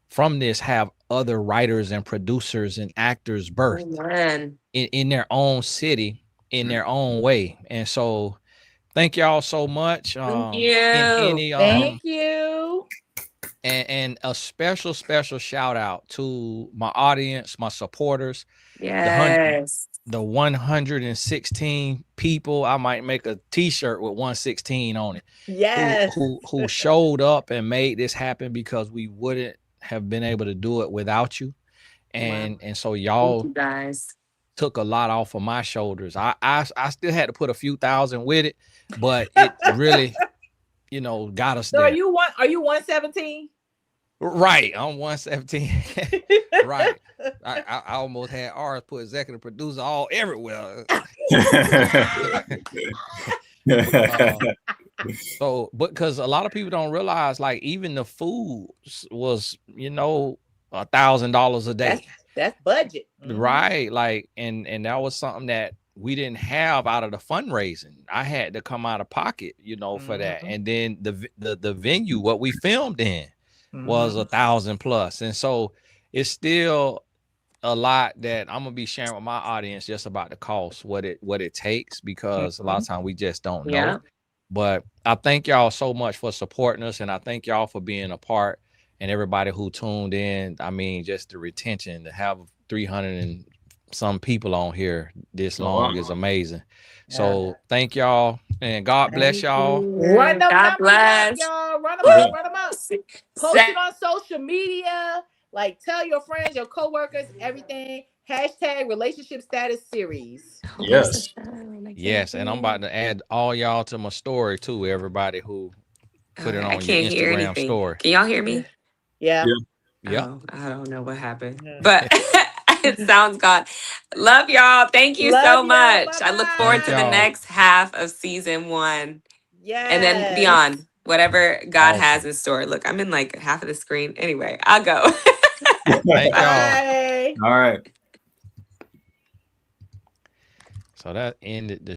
from this, have other writers and producers and actors birthed Amen. in their own city, in their own way. And so thank y'all so much. Thank In you. any Thank you. and a special shout out to my audience, my supporters, Yes. the 116 people. I might make a t-shirt with 116 on it. Yes. Who showed up and made this happen, because we wouldn't have been able to do it without you. And so Thank y'all you guys. took a lot off of my shoulders. I still had to put a few thousand with it, but it really, you know, got us So there. are you 117? Right, I'm 117. Right. I almost had Aris put executive producer all everywhere. So, because a lot of people don't realize, like, even the food was, you know, $1,000 a day. That's budget. Right. Like, and that was something that we didn't have out of the fundraising. I had to come out of pocket, you know, for that. And then the venue, what we filmed in, was $1,000+. And so it's still a lot that I'm gonna be sharing with my audience, just about the cost, what it takes, because a lot of times we just don't know. Yeah. But I thank y'all so much for supporting us, and I thank y'all for being a part, and everybody who tuned in. I mean, just the retention, to have 300 and some people on here this long is amazing. So thank y'all, and God bless y'all. Run them God numbers up, bless. y'all. Run them up. Post Set- it on social media. Like, tell your friends, your coworkers, everything. # relationship status series. Yes. Yes, and I'm about to add all y'all to my story too. Everybody who put it on I your can't hear Instagram anything. story. Can y'all hear me? Yeah. Yeah. Oh, I don't know what happened, Yeah. but it sounds gone. Love y'all. Thank you Love so you. much. I look forward Thank to the y'all. next half of season 1 Yes. and then beyond, whatever God Awesome. has in store. Look, I'm in like half of the screen. Anyway, I'll go. Thank y'all. Bye. All right. So that ended the